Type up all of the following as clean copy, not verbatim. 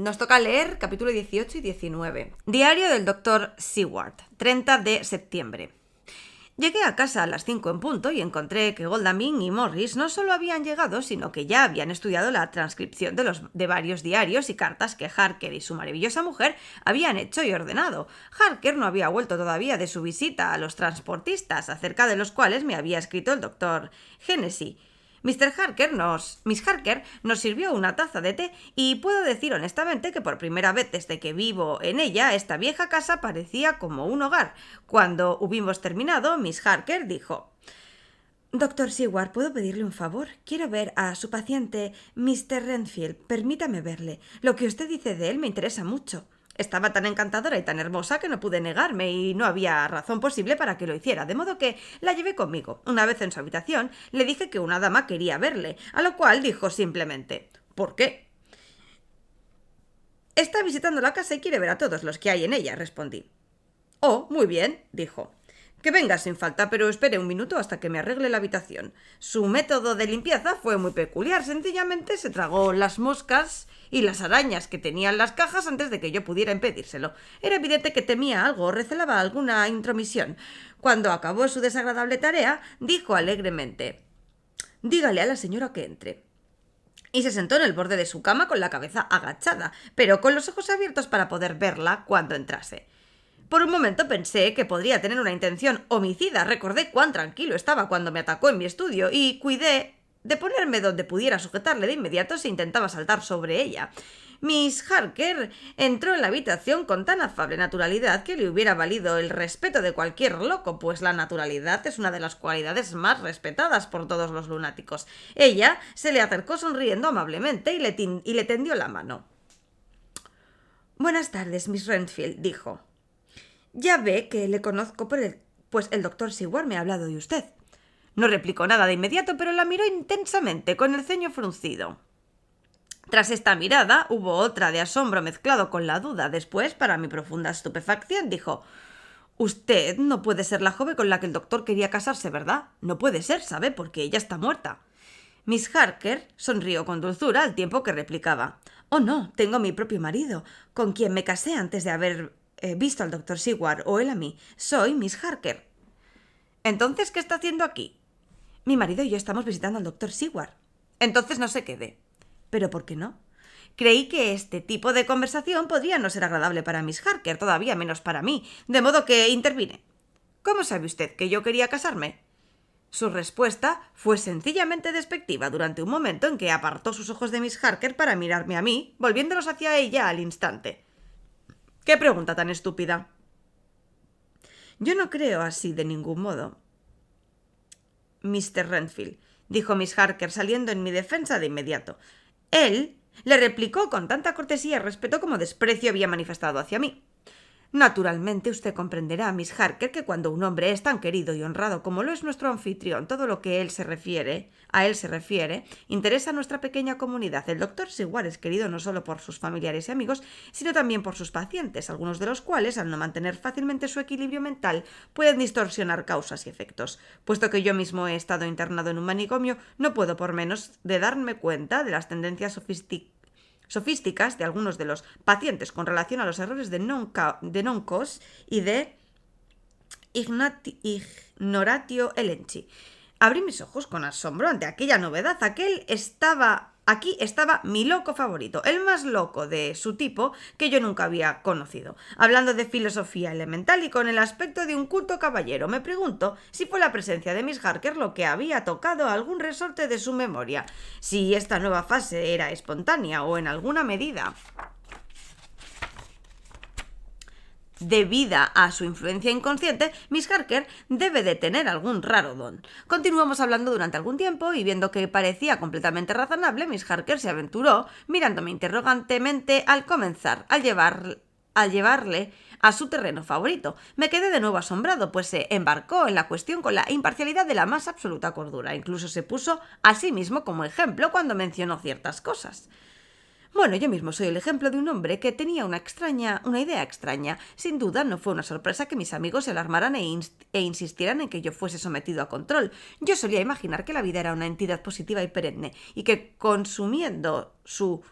Nos toca leer capítulo 18 y 19. Diario del Dr. Seward, 30 de septiembre. Llegué a casa a las 5 en punto y encontré que Godalming y Morris no solo habían llegado, sino que ya habían estudiado la transcripción de varios diarios y cartas que Harker y su maravillosa mujer habían hecho y ordenado. Harker no había vuelto todavía de su visita a los transportistas, acerca de los cuales me había escrito el doctor Hennessy. Miss Harker nos sirvió una taza de té y puedo decir honestamente que por primera vez desde que vivo en ella, esta vieja casa parecía como un hogar. Cuando hubimos terminado, Miss Harker dijo: «Doctor Seward, ¿puedo pedirle un favor? Quiero ver a su paciente, Mr. Renfield. Permítame verle. Lo que usted dice de él me interesa mucho». Estaba tan encantadora y tan hermosa que no pude negarme y no había razón posible para que lo hiciera, de modo que la llevé conmigo. Una vez en su habitación, le dije que una dama quería verle, a lo cual dijo simplemente: «¿Por qué?». «Está visitando la casa y quiere ver a todos los que hay en ella», respondí. «Oh, muy bien», dijo. «Que venga sin falta, pero espere un minuto hasta que me arregle la habitación». Su método de limpieza fue muy peculiar. Sencillamente se tragó las moscas y las arañas que tenían las cajas antes de que yo pudiera impedírselo. Era evidente que temía algo o recelaba alguna intromisión. Cuando acabó su desagradable tarea, dijo alegremente: «Dígale a la señora que entre». Y se sentó en el borde de su cama con la cabeza agachada, pero con los ojos abiertos para poder verla cuando entrase. Por un momento pensé que podría tener una intención homicida. Recordé cuán tranquilo estaba cuando me atacó en mi estudio y cuidé de ponerme donde pudiera sujetarle de inmediato si intentaba saltar sobre ella. Miss Harker entró en la habitación con tan afable naturalidad que le hubiera valido el respeto de cualquier loco, pues la naturalidad es una de las cualidades más respetadas por todos los lunáticos. Ella se le acercó sonriendo amablemente y le tendió la mano. «Buenas tardes, Miss Renfield», dijo. «Ya ve que le conozco pues el doctor Seward me ha hablado de usted». No replicó nada de inmediato, pero la miró intensamente, con el ceño fruncido. Tras esta mirada, hubo otra de asombro mezclado con la duda. Después, para mi profunda estupefacción, dijo: «Usted no puede ser la joven con la que el doctor quería casarse, ¿verdad? No puede ser, ¿sabe? Porque ella está muerta». Miss Harker sonrió con dulzura al tiempo que replicaba: «Oh, no, tengo mi propio marido, con quien me casé antes de haber visto al doctor Seward o él a mí. Soy Miss Harker». «¿Entonces qué está haciendo aquí?» «Mi marido y yo estamos visitando al doctor Seward». «Entonces no se quede». «¿Pero por qué no?». Creí que este tipo de conversación podría no ser agradable para Miss Harker, todavía menos para mí, de modo que intervine. «¿Cómo sabe usted que yo quería casarme?». Su respuesta fue sencillamente despectiva durante un momento en que apartó sus ojos de Miss Harker para mirarme a mí, volviéndolos hacia ella al instante. «¿Qué pregunta tan estúpida?». «Yo no creo así de ningún modo, Mr. Renfield», dijo Miss Harker, saliendo en mi defensa de inmediato. Él le replicó con tanta cortesía y respeto como desprecio había manifestado hacia mí. «Naturalmente usted comprenderá, Miss Harker, que cuando un hombre es tan querido y honrado como lo es nuestro anfitrión, todo lo que a él se refiere, interesa a nuestra pequeña comunidad. El doctor Seward es querido no solo por sus familiares y amigos, sino también por sus pacientes, algunos de los cuales, al no mantener fácilmente su equilibrio mental, pueden distorsionar causas y efectos. Puesto que yo mismo he estado internado en un manicomio, no puedo por menos de darme cuenta de las tendencias sofísticas de algunos de los pacientes con relación a los errores de Noncos y de Ignoratio Elenchi. Abrí mis ojos con asombro ante aquella novedad. Aquí estaba mi loco favorito, el más loco de su tipo que yo nunca había conocido, hablando de filosofía elemental y con el aspecto de un culto caballero. Me pregunto si fue la presencia de Miss Harker lo que había tocado algún resorte de su memoria, si esta nueva fase era espontánea o en alguna medida debida a su influencia inconsciente. Miss Harker debe de tener algún raro don. Continuamos hablando durante algún tiempo y viendo que parecía completamente razonable, Miss Harker se aventuró, mirándome interrogantemente al comenzar, al llevarle a su terreno favorito. Me quedé de nuevo asombrado, pues se embarcó en la cuestión con la imparcialidad de la más absoluta cordura. Incluso se puso a sí mismo como ejemplo cuando mencionó ciertas cosas. Bueno, yo mismo soy el ejemplo de un hombre que tenía una idea extraña. Sin duda no fue una sorpresa que mis amigos se alarmaran e insistieran en que yo fuese sometido a control. Yo solía imaginar que la vida era una entidad positiva y perenne, y que consumiendo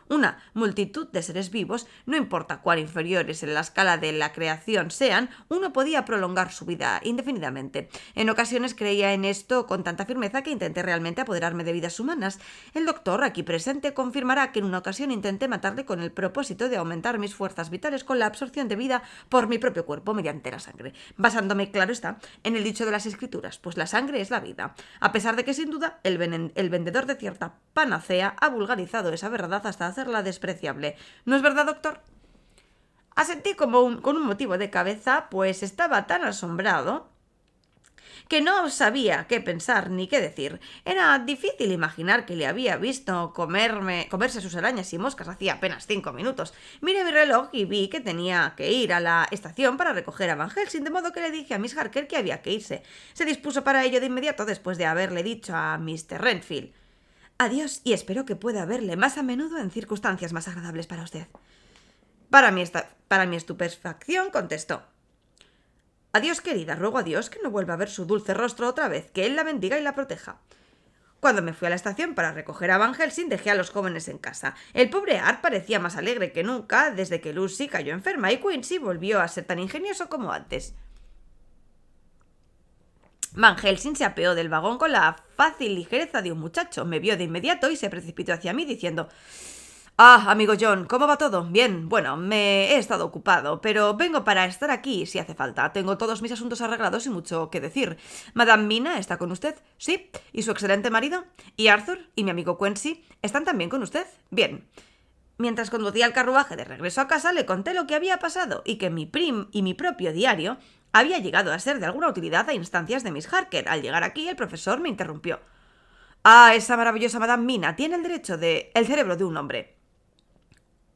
una multitud de seres vivos, no importa cuán inferiores en la escala de la creación sean, uno podía prolongar su vida indefinidamente. En ocasiones creía en esto con tanta firmeza que intenté realmente apoderarme de vidas humanas. El doctor, aquí presente, confirmará que en una ocasión intenté matarle con el propósito de aumentar mis fuerzas vitales con la absorción de vida por mi propio cuerpo mediante la sangre, basándome, claro está, en el dicho de las escrituras, pues la sangre es la vida. A pesar de que, sin duda, el vendedor de cierta panacea ha vulgarizado esa verdad hasta hacerla despreciable. ¿No es verdad, doctor? Asentí con un motivo de cabeza, pues estaba tan asombrado que no sabía qué pensar ni qué decir. Era difícil imaginar que le había visto comerse sus arañas y moscas hacía apenas 5 minutos. Miré mi reloj y vi que tenía que ir a la estación para recoger a Van Helsing, de modo que le dije a Miss Harker que había que irse. Se dispuso para ello de inmediato después de haberle dicho a Mr. Renfield: «Adiós, y espero que pueda verle más a menudo en circunstancias más agradables para usted». Para mi estupefacción contestó: «Adiós, querida, ruego a Dios que no vuelva a ver su dulce rostro otra vez, que Él la bendiga y la proteja». Cuando me fui a la estación para recoger a Van Helsing, dejé a los jóvenes en casa. El pobre Art parecía más alegre que nunca desde que Lucy cayó enferma y Quincy volvió a ser tan ingenioso como antes. Van Helsing se apeó del vagón con la fácil ligereza de un muchacho, me vio de inmediato y se precipitó hacia mí diciendo: «Ah, amigo John, ¿cómo va todo? Bien, bueno, me he estado ocupado, pero vengo para estar aquí si hace falta. Tengo todos mis asuntos arreglados y mucho que decir. Madame Mina está con usted, ¿sí? ¿Y su excelente marido? ¿Y Arthur y mi amigo Quincy están también con usted? Bien». Mientras conducía el carruaje de regreso a casa, le conté lo que había pasado y que mi propio diario había llegado a ser de alguna utilidad a instancias de Miss Harker. Al llegar aquí, el profesor me interrumpió: «Ah, esa maravillosa Madame Mina tiene el cerebro de un hombre.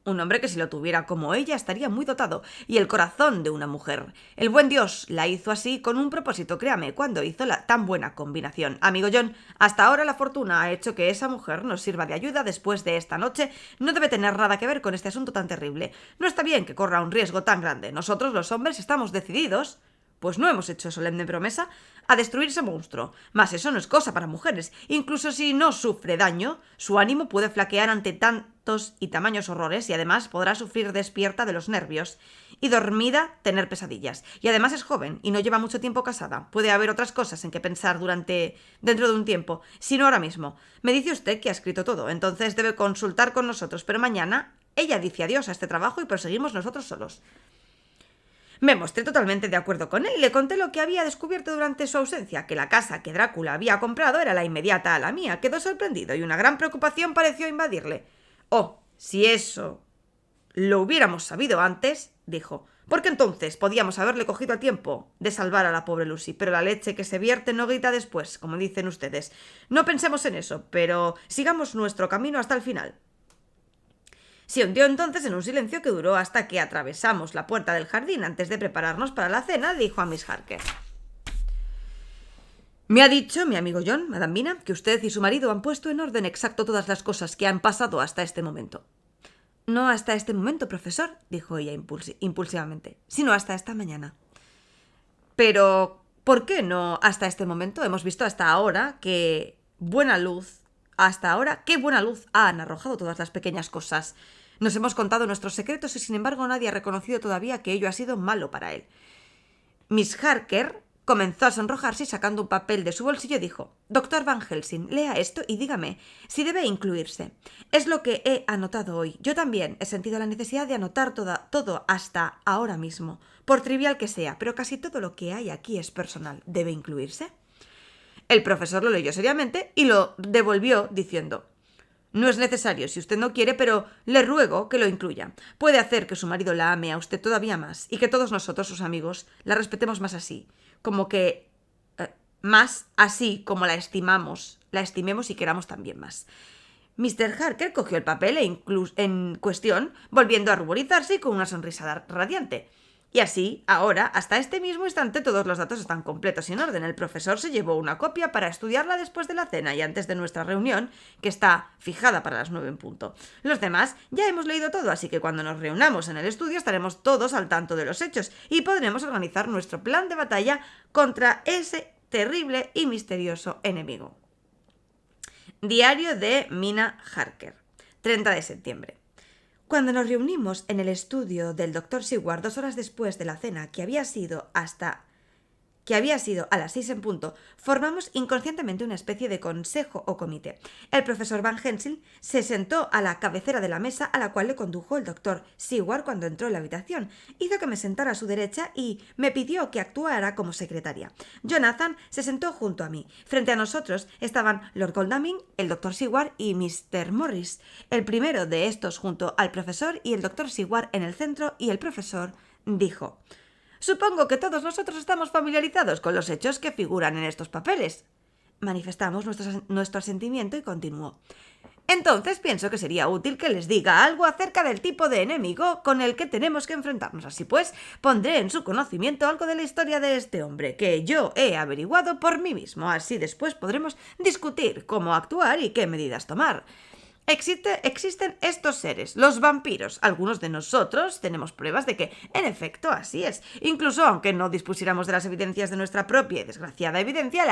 Un hombre que si lo tuviera como ella estaría muy dotado, y el corazón de una mujer. El buen Dios la hizo así con un propósito, créame, cuando hizo la tan buena combinación. Amigo John, hasta ahora la fortuna ha hecho que esa mujer nos sirva de ayuda después de esta noche. No debe tener nada que ver con este asunto tan terrible. No está bien que corra un riesgo tan grande. Nosotros los hombres estamos decididos, pues no hemos hecho solemne promesa, a destruir ese monstruo. Mas eso no es cosa para mujeres. Incluso si no sufre daño, su ánimo puede flaquear ante tantos y tamaños horrores, y además podrá sufrir despierta de los nervios y dormida tener pesadillas. Y además es joven y no lleva mucho tiempo casada. Puede haber otras cosas en que pensar dentro de un tiempo, si no ahora mismo. Me dice usted que ha escrito todo, entonces debe consultar con nosotros, pero mañana ella dice adiós a este trabajo y proseguimos nosotros solos». Me mostré totalmente de acuerdo con él y le conté lo que había descubierto durante su ausencia, que la casa que Drácula había comprado era la inmediata a la mía. Quedó sorprendido y una gran preocupación pareció invadirle. «Oh, si eso lo hubiéramos sabido antes», dijo, «porque entonces podíamos haberle cogido a tiempo de salvar a la pobre Lucy. Pero la leche que se vierte no grita después, como dicen ustedes. No pensemos en eso, pero sigamos nuestro camino hasta el final». Se hundió entonces en un silencio que duró hasta que atravesamos la puerta del jardín. Antes de prepararnos para la cena, dijo a Miss Harker: «Me ha dicho mi amigo John, Madame Mina, que usted y su marido han puesto en orden exacto todas las cosas que han pasado hasta este momento». «No hasta este momento, profesor», dijo ella impulsivamente, «sino hasta esta mañana». «Pero, ¿por qué no hasta este momento? Hemos visto hasta ahora qué buena luz han arrojado todas las pequeñas cosas. Nos hemos contado nuestros secretos y sin embargo nadie ha reconocido todavía que ello ha sido malo para él». Miss Harker comenzó a sonrojarse y sacando un papel de su bolsillo dijo: «Doctor Van Helsing, lea esto y dígame si debe incluirse. Es lo que he anotado hoy. Yo también he sentido la necesidad de anotar todo hasta ahora mismo, por trivial que sea, pero casi todo lo que hay aquí es personal. ¿Debe incluirse?». El profesor lo leyó seriamente y lo devolvió diciendo: «No es necesario si usted no quiere, pero le ruego que lo incluya. Puede hacer que su marido la ame a usted todavía más y que todos nosotros, sus amigos, la respetemos más así, más así como la estimemos y queramos también más». Mr. Harker cogió el papel en cuestión, volviendo a ruborizarse y con una sonrisa radiante. Y así, ahora, hasta este mismo instante, todos los datos están completos y en orden. El profesor se llevó una copia para estudiarla después de la cena y antes de nuestra reunión, que está fijada para las 9 en punto. Los demás ya hemos leído todo, así que cuando nos reunamos en el estudio estaremos todos al tanto de los hechos y podremos organizar nuestro plan de batalla contra ese terrible y misterioso enemigo. Diario de Mina Harker. 30 de septiembre. Cuando nos reunimos en el estudio del doctor Seward 2 horas después de la cena, que había sido a las 6 en punto, formamos inconscientemente una especie de consejo o comité. El profesor Van Helsing se sentó a la cabecera de la mesa a la cual le condujo el doctor Seward cuando entró en la habitación. Hizo que me sentara a su derecha y me pidió que actuara como secretaria. Jonathan se sentó junto a mí. Frente a nosotros estaban Lord Godalming, el doctor Seward y Mr. Morris. El primero de estos junto al profesor y el doctor Seward en el centro, y el profesor dijo: «Supongo que todos nosotros estamos familiarizados con los hechos que figuran en estos papeles». Manifestamos nuestro asentimiento y continuó: «Entonces pienso que sería útil que les diga algo acerca del tipo de enemigo con el que tenemos que enfrentarnos. Así pues, pondré en su conocimiento algo de la historia de este hombre, que yo he averiguado por mí mismo. Así después podremos discutir cómo actuar y qué medidas tomar. Existen estos seres, los vampiros. Algunos de nosotros tenemos pruebas de que, en efecto, así es. Incluso aunque no dispusiéramos de las evidencias de nuestra propia y desgraciada evidencia,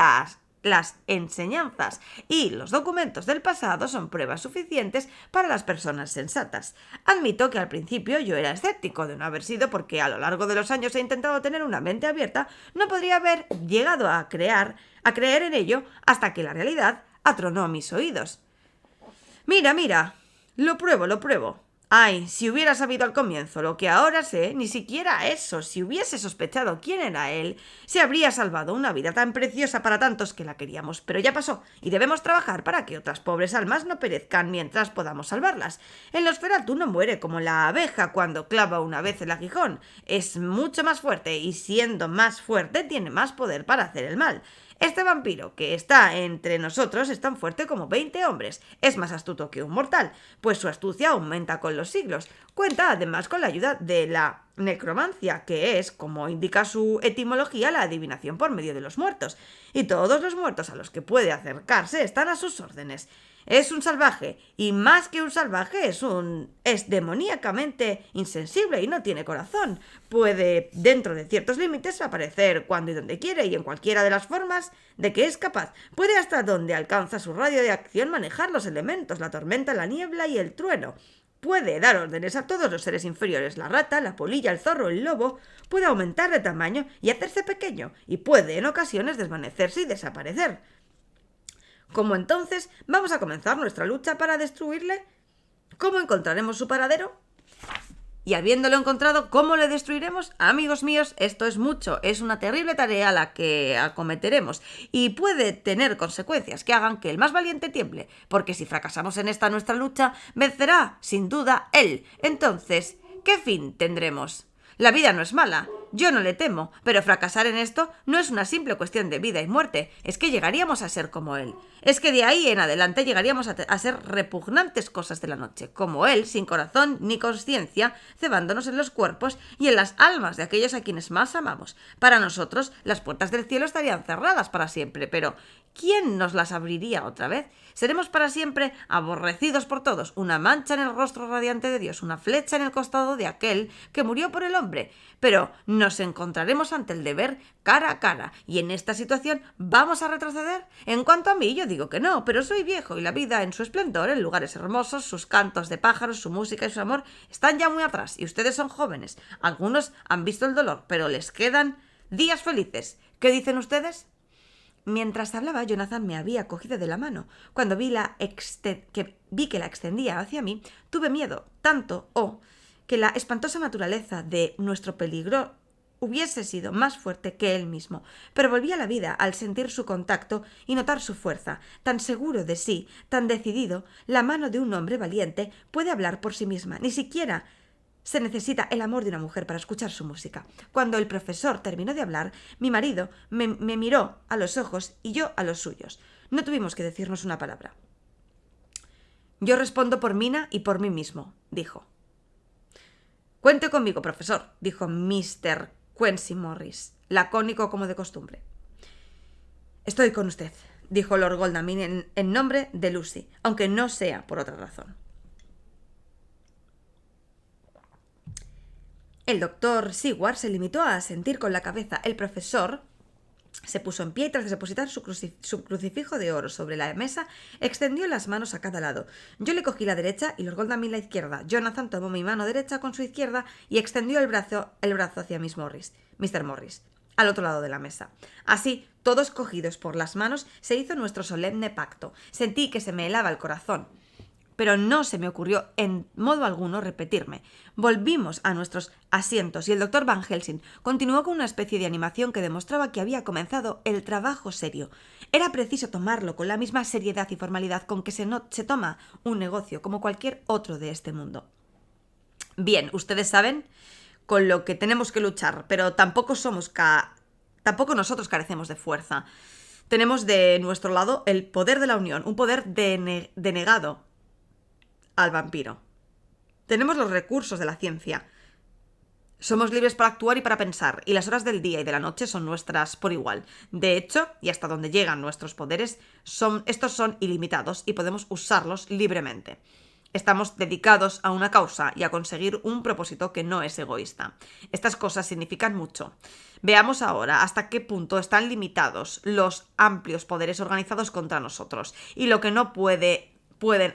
las enseñanzas y los documentos del pasado son pruebas suficientes para las personas sensatas. Admito que al principio yo era escéptico, de no haber sido porque a lo largo de los años he intentado tener una mente abierta, no podría haber llegado a creer en ello hasta que la realidad atronó mis oídos. Mira, lo pruebo. Ay, si hubiera sabido al comienzo lo que ahora sé, ni siquiera eso, si hubiese sospechado quién era él, se habría salvado una vida tan preciosa para tantos que la queríamos. Pero ya pasó, y debemos trabajar para que otras pobres almas no perezcan mientras podamos salvarlas. El Nosferatu no muere como la abeja cuando clava una vez el aguijón. Es mucho más fuerte, y siendo más fuerte tiene más poder para hacer el mal. Este vampiro que está entre nosotros es tan fuerte como 20 hombres. Es más astuto que un mortal, pues su astucia aumenta con los siglos. Cuenta además con la ayuda de la necromancia, que es, como indica su etimología, la adivinación por medio de los muertos. Y todos los muertos a los que puede acercarse están a sus órdenes. Es un salvaje, y más que un salvaje es demoníacamente insensible y no tiene corazón. Puede, dentro de ciertos límites, aparecer cuando y donde quiere y en cualquiera de las formas de que es capaz. Puede, hasta donde alcanza su radio de acción, manejar los elementos, la tormenta, la niebla y el trueno. Puede dar órdenes a todos los seres inferiores, la rata, la polilla, el zorro, el lobo. Puede aumentar de tamaño y hacerse pequeño, y puede en ocasiones desvanecerse y desaparecer. ¿Cómo entonces vamos a comenzar nuestra lucha para destruirle? ¿Cómo encontraremos su paradero? Y habiéndolo encontrado, ¿cómo le destruiremos? Amigos míos, esto es mucho, es una terrible tarea la que acometeremos y puede tener consecuencias que hagan que el más valiente tiemble, porque si fracasamos en esta nuestra lucha, vencerá, sin duda, él. Entonces, ¿qué fin tendremos? La vida no es mala, yo no le temo, pero fracasar en esto no es una simple cuestión de vida y muerte, es que llegaríamos a ser como él. Es que de ahí en adelante llegaríamos a ser repugnantes cosas de la noche, como él, sin corazón ni conciencia, cebándonos en los cuerpos y en las almas de aquellos a quienes más amamos. Para nosotros, las puertas del cielo estarían cerradas para siempre, pero ¿quién nos las abriría otra vez? Seremos para siempre aborrecidos por todos, una mancha en el rostro radiante de Dios, una flecha en el costado de aquel que murió por el hombre. Pero nos encontraremos ante el deber cara a cara, y en esta situación ¿vamos a retroceder? En cuanto a mí, yo digo que no, pero soy viejo y la vida en su esplendor, en lugares hermosos, sus cantos de pájaros, su música y su amor están ya muy atrás, y ustedes son jóvenes. Algunos han visto el dolor, pero les quedan días felices. ¿Qué dicen ustedes? Mientras hablaba, Jonathan me había cogido de la mano. Cuando vi que la extendía hacia mí, tuve miedo, tanto que la espantosa naturaleza de nuestro peligro hubiese sido más fuerte que él mismo, pero volví a la vida al sentir su contacto y notar su fuerza. Tan seguro de sí, tan decidido, la mano de un hombre valiente puede hablar por sí misma. Ni siquiera se necesita el amor de una mujer para escuchar su música. Cuando el profesor terminó de hablar, mi marido me miró a los ojos y yo a los suyos. No tuvimos que decirnos una palabra. «Yo respondo por Mina y por mí mismo», dijo. «Cuente conmigo, profesor», dijo Mr. Quincy Morris, lacónico como de costumbre. «Estoy con usted», dijo Lord Godalming en nombre de Lucy, aunque no sea por otra razón. El doctor Seward se limitó a asentir con la cabeza. El profesor Se puso en pie y tras depositar su crucifijo de oro sobre la mesa, extendió las manos a cada lado. Yo le cogí la derecha y Lord Godalming la izquierda. Jonathan tomó mi mano derecha con su izquierda y extendió el brazo hacia Mr. Morris, al otro lado de la mesa. Así, todos cogidos por las manos, se hizo nuestro solemne pacto. Sentí que se me helaba el corazón, pero no se me ocurrió en modo alguno repetirme. Volvimos a nuestros asientos y el doctor Van Helsing continuó con una especie de animación que demostraba que había comenzado el trabajo serio. Era preciso tomarlo con la misma seriedad y formalidad con que se toma un negocio como cualquier otro de este mundo. Bien, ustedes saben con lo que tenemos que luchar, pero tampoco nosotros carecemos de fuerza. Tenemos de nuestro lado el poder de la unión, un poder denegado al vampiro. Tenemos los recursos de la ciencia. Somos libres para actuar y para pensar, y las horas del día y de la noche son nuestras por igual. De hecho, y hasta donde llegan nuestros poderes, estos son ilimitados y podemos usarlos libremente. Estamos dedicados a una causa y a conseguir un propósito que no es egoísta. Estas cosas significan mucho. Veamos ahora hasta qué punto están limitados los amplios poderes organizados contra nosotros y lo que no pueden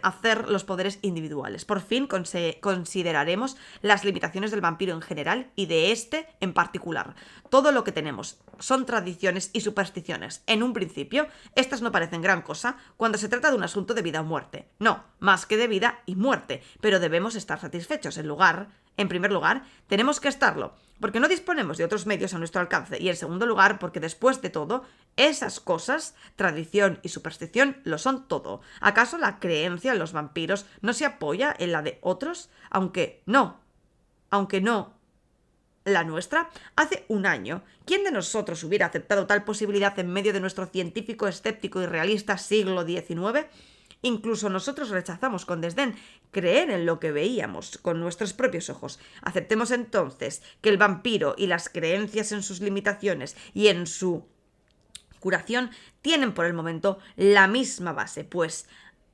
hacer los poderes individuales. Por fin consideraremos las limitaciones del vampiro en general y de este en particular. Todo lo que tenemos son tradiciones y supersticiones. En un principio, estas no parecen gran cosa cuando se trata de un asunto de vida o muerte. No, más que de vida y muerte, pero debemos estar satisfechos. En primer lugar, tenemos que estarlo, porque no disponemos de otros medios a nuestro alcance, y en segundo lugar, porque después de todo, esas cosas, tradición y superstición, lo son todo. ¿Acaso la creencia en los vampiros no se apoya en la de otros? Aunque no la nuestra. Hace un año, ¿quién de nosotros hubiera aceptado tal posibilidad en medio de nuestro científico, escéptico y realista siglo XIX? Incluso nosotros rechazamos con desdén creer en lo que veíamos con nuestros propios ojos. Aceptemos entonces que el vampiro y las creencias en sus limitaciones y en su curación tienen por el momento la misma base, pues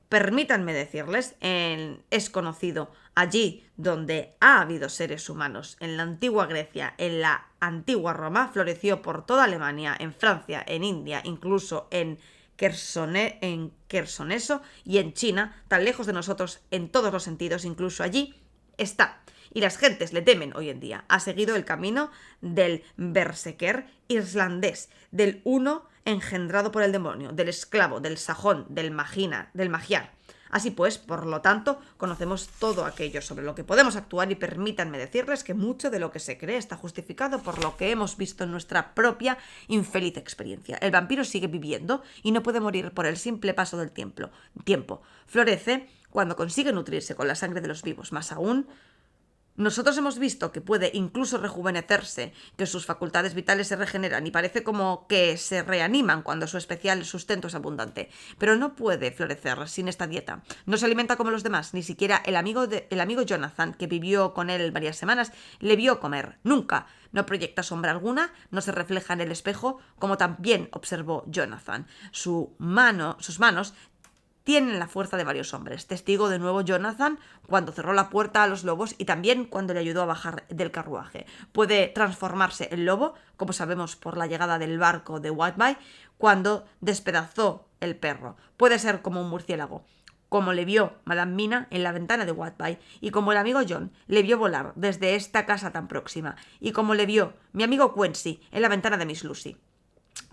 permítanme decirles, es conocido allí donde ha habido seres humanos, en la antigua Grecia, en la antigua Roma, floreció por toda Alemania, en Francia, en India, incluso en Quersoneso y en China, tan lejos de nosotros en todos los sentidos, incluso allí está. Y las gentes le temen hoy en día. Ha seguido el camino del berserker irlandés, del uno engendrado por el demonio, del esclavo, del sajón, del magiar. Así pues, por lo tanto, conocemos todo aquello sobre lo que podemos actuar y permítanme decirles que mucho de lo que se cree está justificado por lo que hemos visto en nuestra propia infeliz experiencia. El vampiro sigue viviendo y no puede morir por el simple paso del tiempo. Florece cuando consigue nutrirse con la sangre de los vivos. Más aún, nosotros hemos visto que puede incluso rejuvenecerse, que sus facultades vitales se regeneran y parece como que se reaniman cuando su especial sustento es abundante. Pero no puede florecer sin esta dieta. No se alimenta como los demás, ni siquiera el amigo Jonathan, que vivió con él varias semanas, le vio comer. Nunca. No proyecta sombra alguna, no se refleja en el espejo, como también observó Jonathan. Sus manos tienen la fuerza de varios hombres. Testigo de nuevo Jonathan cuando cerró la puerta a los lobos y también cuando le ayudó a bajar del carruaje. Puede transformarse en lobo, como sabemos por la llegada del barco de Whitby, cuando despedazó el perro. Puede ser como un murciélago, como le vio Madame Mina en la ventana de Whitby, y como el amigo John le vio volar desde esta casa tan próxima, y como le vio mi amigo Quincy en la ventana de Miss Lucy.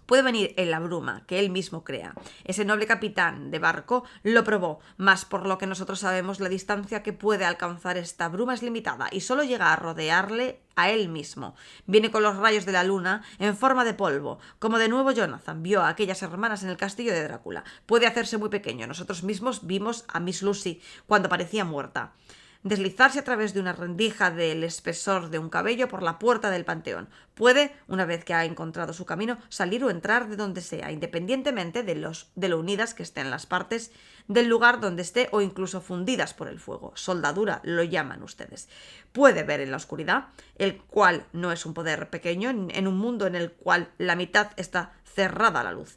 Puede venir en la bruma que él mismo crea. Ese noble capitán de barco lo probó, mas por lo que nosotros sabemos, la distancia que puede alcanzar esta bruma es limitada y solo llega a rodearle a él mismo. Viene con los rayos de la luna en forma de polvo, como de nuevo Jonathan vio a aquellas hermanas en el castillo de Drácula. Puede hacerse muy pequeño. Nosotros mismos vimos a Miss Lucy cuando parecía muerta deslizarse a través de una rendija del espesor de un cabello por la puerta del panteón. Puede, una vez que ha encontrado su camino, salir o entrar de donde sea, independientemente de lo unidas que estén las partes del lugar donde esté o incluso fundidas por el fuego. Soldadura lo llaman ustedes. Puede ver en la oscuridad, el cual no es un poder pequeño, en un mundo en el cual la mitad está cerrada la luz.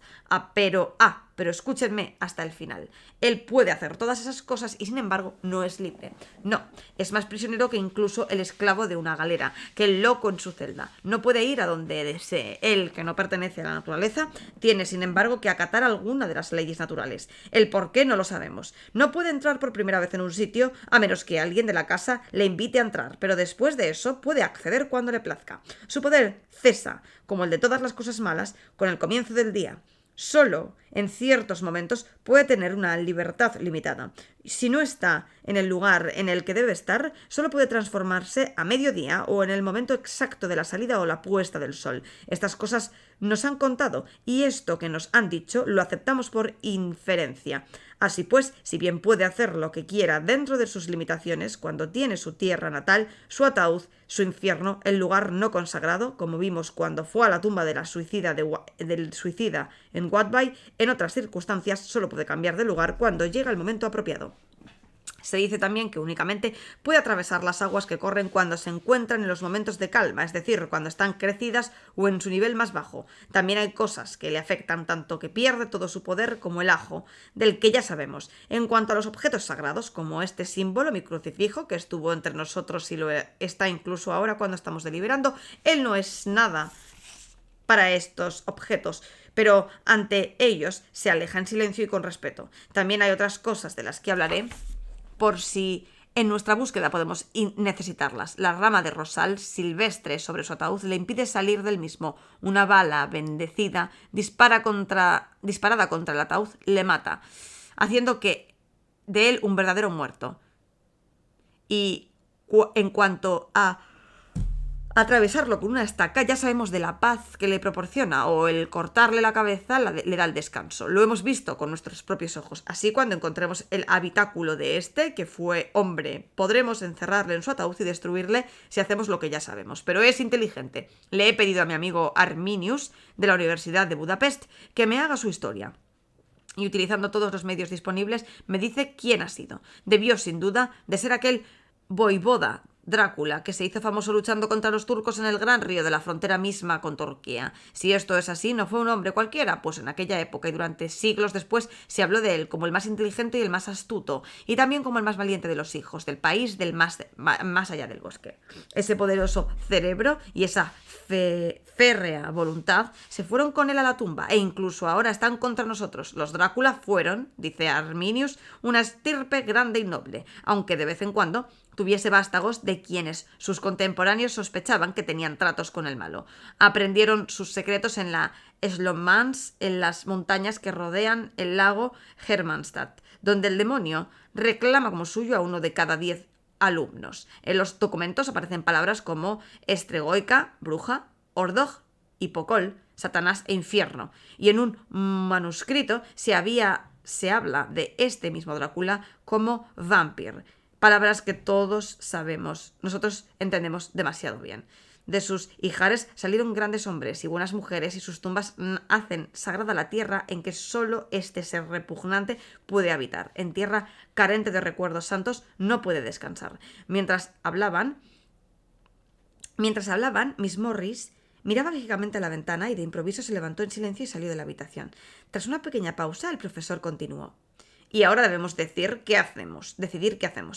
Pero escúchenme hasta el final. Él puede hacer todas esas cosas y sin embargo no es libre. No, es más prisionero que incluso el esclavo de una galera, que el loco en su celda. No puede ir a donde desee. Él, que no pertenece a la naturaleza, tiene sin embargo que acatar alguna de las leyes naturales. El por qué no lo sabemos. No puede entrar por primera vez en un sitio a menos que alguien de la casa le invite a entrar, pero después de eso puede acceder cuando le plazca. Su poder cesa, como el de todas las cosas malas, con el comienzo del día. Solo en ciertos momentos puede tener una libertad limitada. Si no está en el lugar en el que debe estar, solo puede transformarse a mediodía o en el momento exacto de la salida o la puesta del sol. Estas cosas nos han contado y esto que nos han dicho lo aceptamos por inferencia. Así pues, si bien puede hacer lo que quiera dentro de sus limitaciones, cuando tiene su tierra natal, su ataúd, su infierno, el lugar no consagrado, como vimos cuando fue a la tumba de la del suicida en Whitby, en otras circunstancias solo puede cambiar de lugar cuando llega el momento apropiado. Se dice también que únicamente puede atravesar las aguas que corren cuando se encuentran en los momentos de calma, es decir, cuando están crecidas o en su nivel más bajo. También hay cosas que le afectan tanto que pierde todo su poder como el ajo, del que ya sabemos. En cuanto a los objetos sagrados, como este símbolo, mi crucifijo, que estuvo entre nosotros y lo está incluso ahora cuando estamos deliberando, él no es nada para estos objetos, pero ante ellos se aleja en silencio y con respeto. También hay otras cosas de las que hablaré por si en nuestra búsqueda podemos necesitarlas. La rama de rosal silvestre sobre su ataúd le impide salir del mismo. Una bala bendecida disparada contra el ataúd le mata, haciendo que de él un verdadero muerto. Y en cuanto a atravesarlo con una estaca, ya sabemos de la paz que le proporciona, o el cortarle la cabeza le da el descanso. Lo hemos visto con nuestros propios ojos. Así, cuando encontremos el habitáculo de este, que fue hombre, podremos encerrarle en su ataúd y destruirle si hacemos lo que ya sabemos. Pero es inteligente. Le he pedido a mi amigo Arminius, de la Universidad de Budapest, que me haga su historia. Y utilizando todos los medios disponibles, me dice quién ha sido. Debió, sin duda, de ser aquel voivoda Drácula, que se hizo famoso luchando contra los turcos en el gran río de la frontera misma con Turquía. Si esto es así, no fue un hombre cualquiera, pues en aquella época y durante siglos después se habló de él como el más inteligente y el más astuto, y también como el más valiente de los hijos, del país del más allá del bosque. Ese poderoso cerebro y esa férrea voluntad se fueron con él a la tumba, e incluso ahora están contra nosotros. Los Drácula fueron, dice Arminius, una estirpe grande y noble, aunque de vez en cuando tuviese vástagos de quienes sus contemporáneos sospechaban que tenían tratos con el malo. Aprendieron sus secretos en la Slotmans, en las montañas que rodean el lago Hermannstadt, donde el demonio reclama como suyo a uno de cada 10 alumnos. En los documentos aparecen palabras como estregoica, bruja, ordog y pocol, Satanás e infierno. Y en un manuscrito se habla de este mismo Drácula como vampir. Palabras que todos sabemos, nosotros entendemos demasiado bien. De sus ijares salieron grandes hombres y buenas mujeres, y sus tumbas hacen sagrada la tierra en que solo este ser repugnante puede habitar. En tierra carente de recuerdos santos no puede descansar. Mientras hablaban, Miss Morris miraba fijamente a la ventana y de improviso se levantó en silencio y salió de la habitación. Tras una pequeña pausa, el profesor continuó. Y ahora debemos decidir qué hacemos.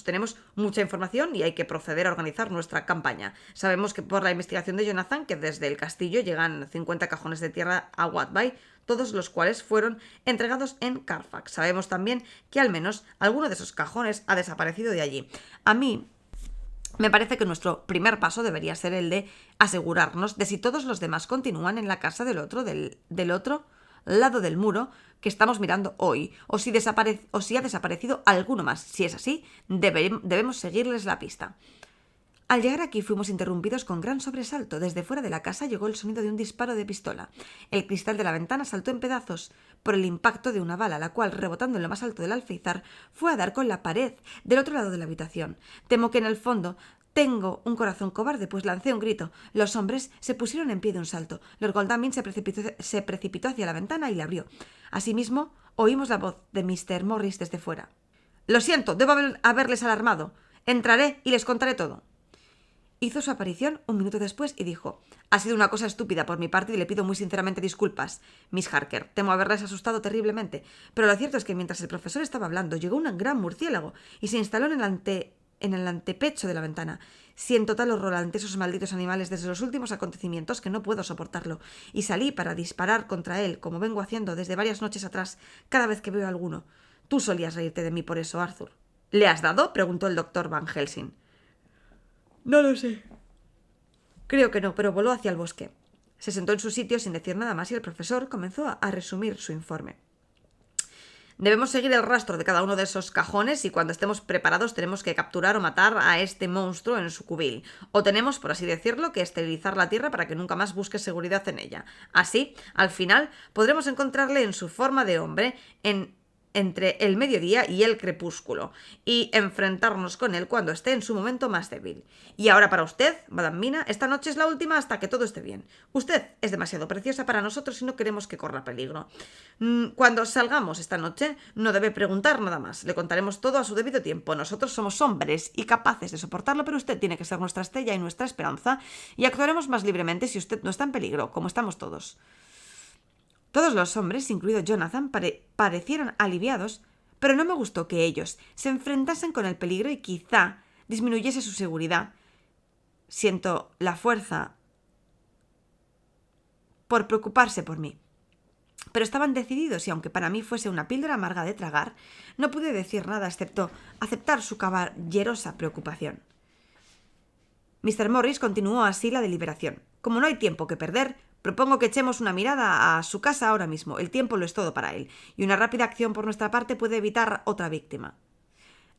Tenemos mucha información y hay que proceder a organizar nuestra campaña. Sabemos que por la investigación de Jonathan, que desde el castillo llegan 50 cajones de tierra a Whitby, todos los cuales fueron entregados en Carfax. Sabemos también que al menos alguno de esos cajones ha desaparecido de allí. A mí me parece que nuestro primer paso debería ser el de asegurarnos de si todos los demás continúan en la casa del otro lado del muro que estamos mirando hoy, o si ha desaparecido alguno más. Si es así, debemos seguirles la pista. Al llegar aquí fuimos interrumpidos con gran sobresalto. Desde fuera de la casa llegó el sonido de un disparo de pistola. El cristal de la ventana saltó en pedazos por el impacto de una bala, la cual, rebotando en lo más alto del alféizar, fue a dar con la pared del otro lado de la habitación. Temo que en el fondo tengo un corazón cobarde, pues lancé un grito. Los hombres se pusieron en pie de un salto. Lord Godalming se precipitó hacia la ventana y la abrió. Asimismo, oímos la voz de Mr. Morris desde fuera. «Lo siento, debo haberles alarmado. Entraré y les contaré todo». hizo su aparición un minuto después y dijo: «Ha sido una cosa estúpida por mi parte y le pido muy sinceramente disculpas, Miss Harker. Temo haberles asustado terriblemente. Pero lo cierto es que mientras el profesor estaba hablando, llegó un gran murciélago y se instaló en el antepecho de la ventana. Siento tal horror ante esos malditos animales desde los últimos acontecimientos que no puedo soportarlo, y salí para disparar contra él, como vengo haciendo desde varias noches atrás, cada vez que veo a alguno. Tú solías reírte de mí por eso, Arthur». «¿Le has dado?», preguntó el doctor Van Helsing. «No lo sé». «Creo que no, pero voló hacia el bosque». Se sentó en su sitio sin decir nada más y el profesor comenzó a resumir su informe. «Debemos seguir el rastro de cada uno de esos cajones y cuando estemos preparados tenemos que capturar o matar a este monstruo en su cubil. O tenemos, por así decirlo, que esterilizar la tierra para que nunca más busque seguridad en ella. Así, al final, podremos encontrarle en su forma de hombre, entre el mediodía y el crepúsculo, y enfrentarnos con él cuando esté en su momento más débil. Y ahora para usted, Madame Mina, esta noche es la última hasta que todo esté bien. Usted es demasiado preciosa para nosotros y no queremos que corra peligro. Cuando salgamos esta noche, no debe preguntar nada más. Le contaremos todo a su debido tiempo. Nosotros somos hombres y capaces de soportarlo, pero usted tiene que ser nuestra estrella y nuestra esperanza, y actuaremos más libremente si usted no está en peligro, como estamos todos». Todos los hombres, incluido Jonathan, parecieron aliviados, pero no me gustó que ellos se enfrentasen con el peligro y quizá disminuyese su seguridad. Siento la fuerza por preocuparse por mí. Pero estaban decididos y aunque para mí fuese una píldora amarga de tragar, no pude decir nada excepto aceptar su caballerosa preocupación. Mr. Morris continuó así la deliberación. «Como no hay tiempo que perder, propongo que echemos una mirada a su casa ahora mismo. El tiempo lo es todo para él, y una rápida acción por nuestra parte puede evitar otra víctima».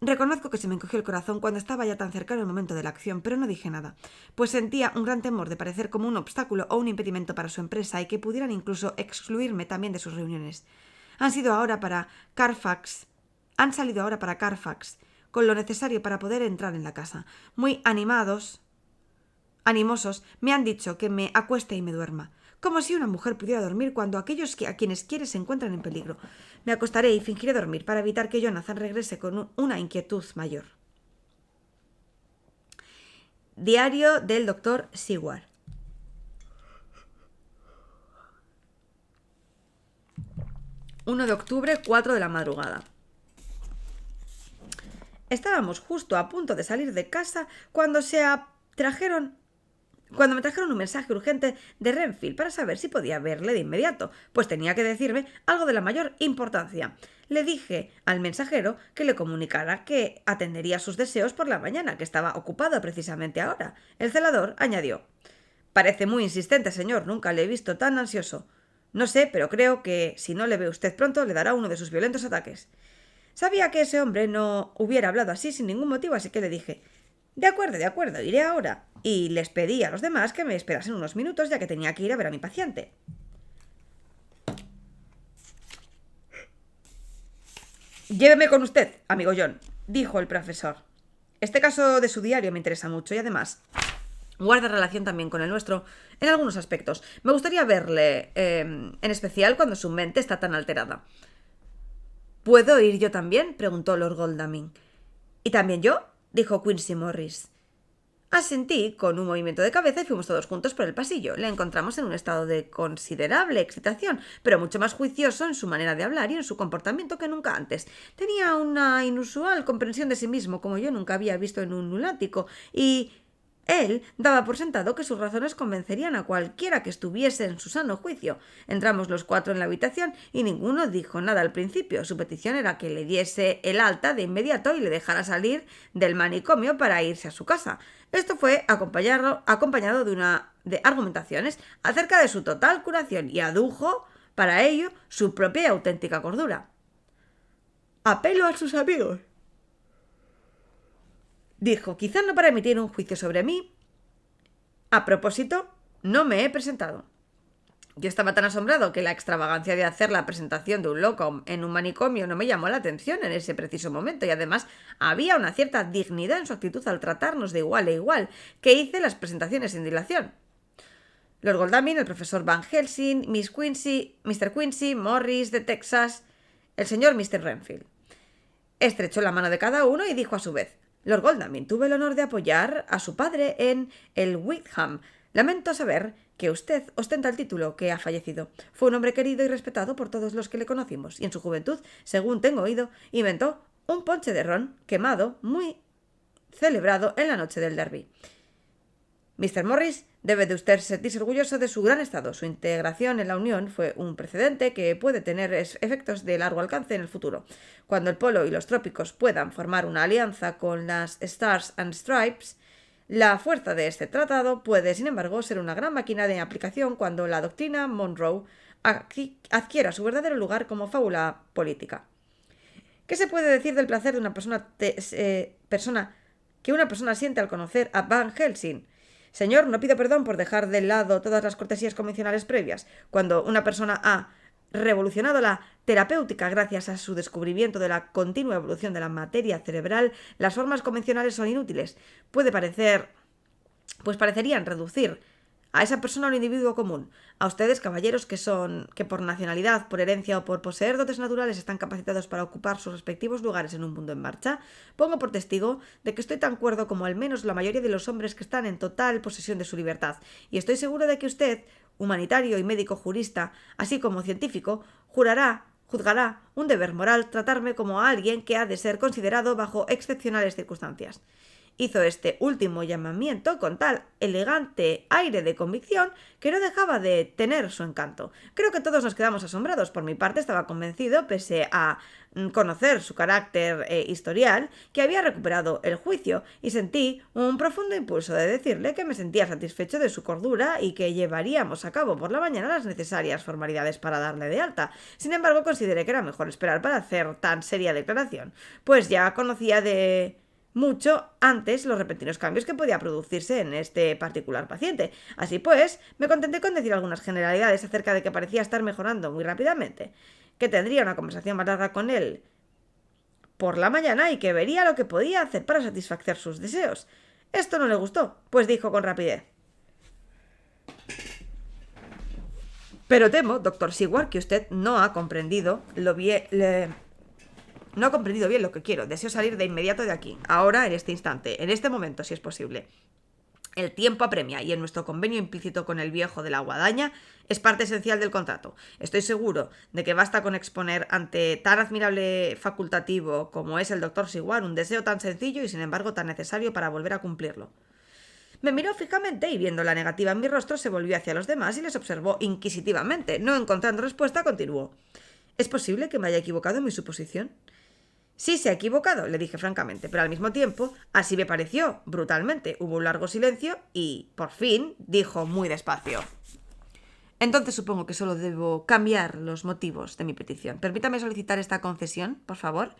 Reconozco que se me encogió el corazón cuando estaba ya tan cercano el momento de la acción, pero no dije nada, pues sentía un gran temor de parecer como un obstáculo o un impedimento para su empresa y que pudieran incluso excluirme también de sus reuniones. Han salido ahora para Carfax, con lo necesario para poder entrar en la casa. Muy animosos, me han dicho que me acueste y me duerma. Como si una mujer pudiera dormir cuando aquellos a quienes quiere se encuentran en peligro. Me acostaré y fingiré dormir para evitar que Jonathan regrese con una inquietud mayor. Diario del Dr. Seward. 1 de octubre, 4 de la madrugada. Estábamos justo a punto de salir de casa cuando me trajeron un mensaje urgente de Renfield para saber si podía verle de inmediato, pues tenía que decirme algo de la mayor importancia. Le dije al mensajero que le comunicara que atendería sus deseos por la mañana, que estaba ocupado precisamente ahora. El celador añadió: «Parece muy insistente, señor. Nunca le he visto tan ansioso. No sé, pero creo que si no le ve usted pronto le dará uno de sus violentos ataques». Sabía que ese hombre no hubiera hablado así sin ningún motivo, así que le dije: de acuerdo, iré ahora. Y les pedí a los demás que me esperasen unos minutos, ya que tenía que ir a ver a mi paciente. «Lléveme con usted, amigo John», dijo el profesor. «Este caso de su diario me interesa mucho y además guarda relación también con el nuestro en algunos aspectos. Me gustaría verle, en especial cuando su mente está tan alterada». «¿Puedo ir yo también?», preguntó Lord Godalming. «¿Y también yo?», dijo Quincy Morris. Asentí con un movimiento de cabeza y fuimos todos juntos por el pasillo. Le encontramos en un estado de considerable excitación, pero mucho más juicioso en su manera de hablar y en su comportamiento que nunca antes. Tenía una inusual comprensión de sí mismo, como yo nunca había visto en un lunático, y él daba por sentado que sus razones convencerían a cualquiera que estuviese en su sano juicio. Entramos los 4 en la habitación y ninguno dijo nada al principio. Su petición era que le diese el alta de inmediato y le dejara salir del manicomio para irse a su casa. Esto fue acompañado de argumentaciones acerca de su total curación y adujo para ello su propia y auténtica cordura. «Apelo a sus amigos», dijo, «quizá no para emitir un juicio sobre mí. A propósito, no me he presentado». Yo estaba tan asombrado que la extravagancia de hacer la presentación de un loco en un manicomio no me llamó la atención en ese preciso momento, y además había una cierta dignidad en su actitud al tratarnos de igual a igual, que hice las presentaciones sin dilación. Lord Godalming, el profesor Van Helsing, Mr. Quincy, Morris de Texas, el señor Mr. Renfield. Estrechó la mano de cada uno y dijo a su vez: Lord Godalming, tuve el honor de apoyar a su padre en el Wickham. Lamento saber que usted ostenta el título que ha fallecido. Fue un hombre querido y respetado por todos los que le conocimos, y en su juventud, según tengo oído, inventó un ponche de ron quemado muy celebrado en la noche del derby. Mr. Morris, debe de usted sentirse orgulloso de su gran estado. Su integración en la Unión fue un precedente que puede tener efectos de largo alcance en el futuro. Cuando el Polo y los Trópicos puedan formar una alianza con las Stars and Stripes, la fuerza de este tratado puede, sin embargo, ser una gran máquina de aplicación cuando la doctrina Monroe adquiera su verdadero lugar como fábula política. ¿Qué se puede decir del placer de una que una persona siente al conocer a Van Helsing? Señor, no pido perdón por dejar de lado todas las cortesías convencionales previas. Cuando una persona ha revolucionado la terapéutica gracias a su descubrimiento de la continua evolución de la materia cerebral, las formas convencionales son inútiles. Parecerían reducir a esa persona a un individuo común. A ustedes, caballeros, que por nacionalidad, por herencia o por poseer dotes naturales están capacitados para ocupar sus respectivos lugares en un mundo en marcha, pongo por testigo de que estoy tan cuerdo como al menos la mayoría de los hombres que están en total posesión de su libertad, y estoy seguro de que usted, humanitario y médico jurista, así como científico, juzgará un deber moral tratarme como a alguien que ha de ser considerado bajo excepcionales circunstancias. Hizo este último llamamiento con tal elegante aire de convicción que no dejaba de tener su encanto. Creo que todos nos quedamos asombrados. Por mi parte estaba convencido, pese a conocer su carácter historial, que había recuperado el juicio, y sentí un profundo impulso de decirle que me sentía satisfecho de su cordura y que llevaríamos a cabo por la mañana las necesarias formalidades para darle de alta. Sin embargo, consideré que era mejor esperar para hacer tan seria declaración, pues ya conocía de mucho antes los repentinos cambios que podía producirse en este particular paciente. Así pues, me contenté con decir algunas generalidades acerca de que parecía estar mejorando muy rápidamente, que tendría una conversación más larga con él por la mañana y que vería lo que podía hacer para satisfacer sus deseos. Esto no le gustó, pues dijo con rapidez: pero temo, doctor Seward, que usted no ha comprendido No ha comprendido bien lo que quiero. Deseo salir de inmediato de aquí. Ahora, en este instante. En este momento, si es posible. El tiempo apremia y en nuestro convenio implícito con el viejo de la guadaña es parte esencial del contrato. Estoy seguro de que basta con exponer ante tan admirable facultativo como es el doctor Seward un deseo tan sencillo y sin embargo tan necesario para volver a cumplirlo. Me miró fijamente y viendo la negativa en mi rostro se volvió hacia los demás y les observó inquisitivamente. No encontrando respuesta, continuó: ¿Es posible que me haya equivocado en mi suposición? Sí, se ha equivocado, le dije francamente, pero al mismo tiempo así me pareció, brutalmente. Hubo un largo silencio y, por fin, dijo muy despacio: entonces supongo que solo debo cambiar los motivos de mi petición. Permítame solicitar esta concesión, por favor.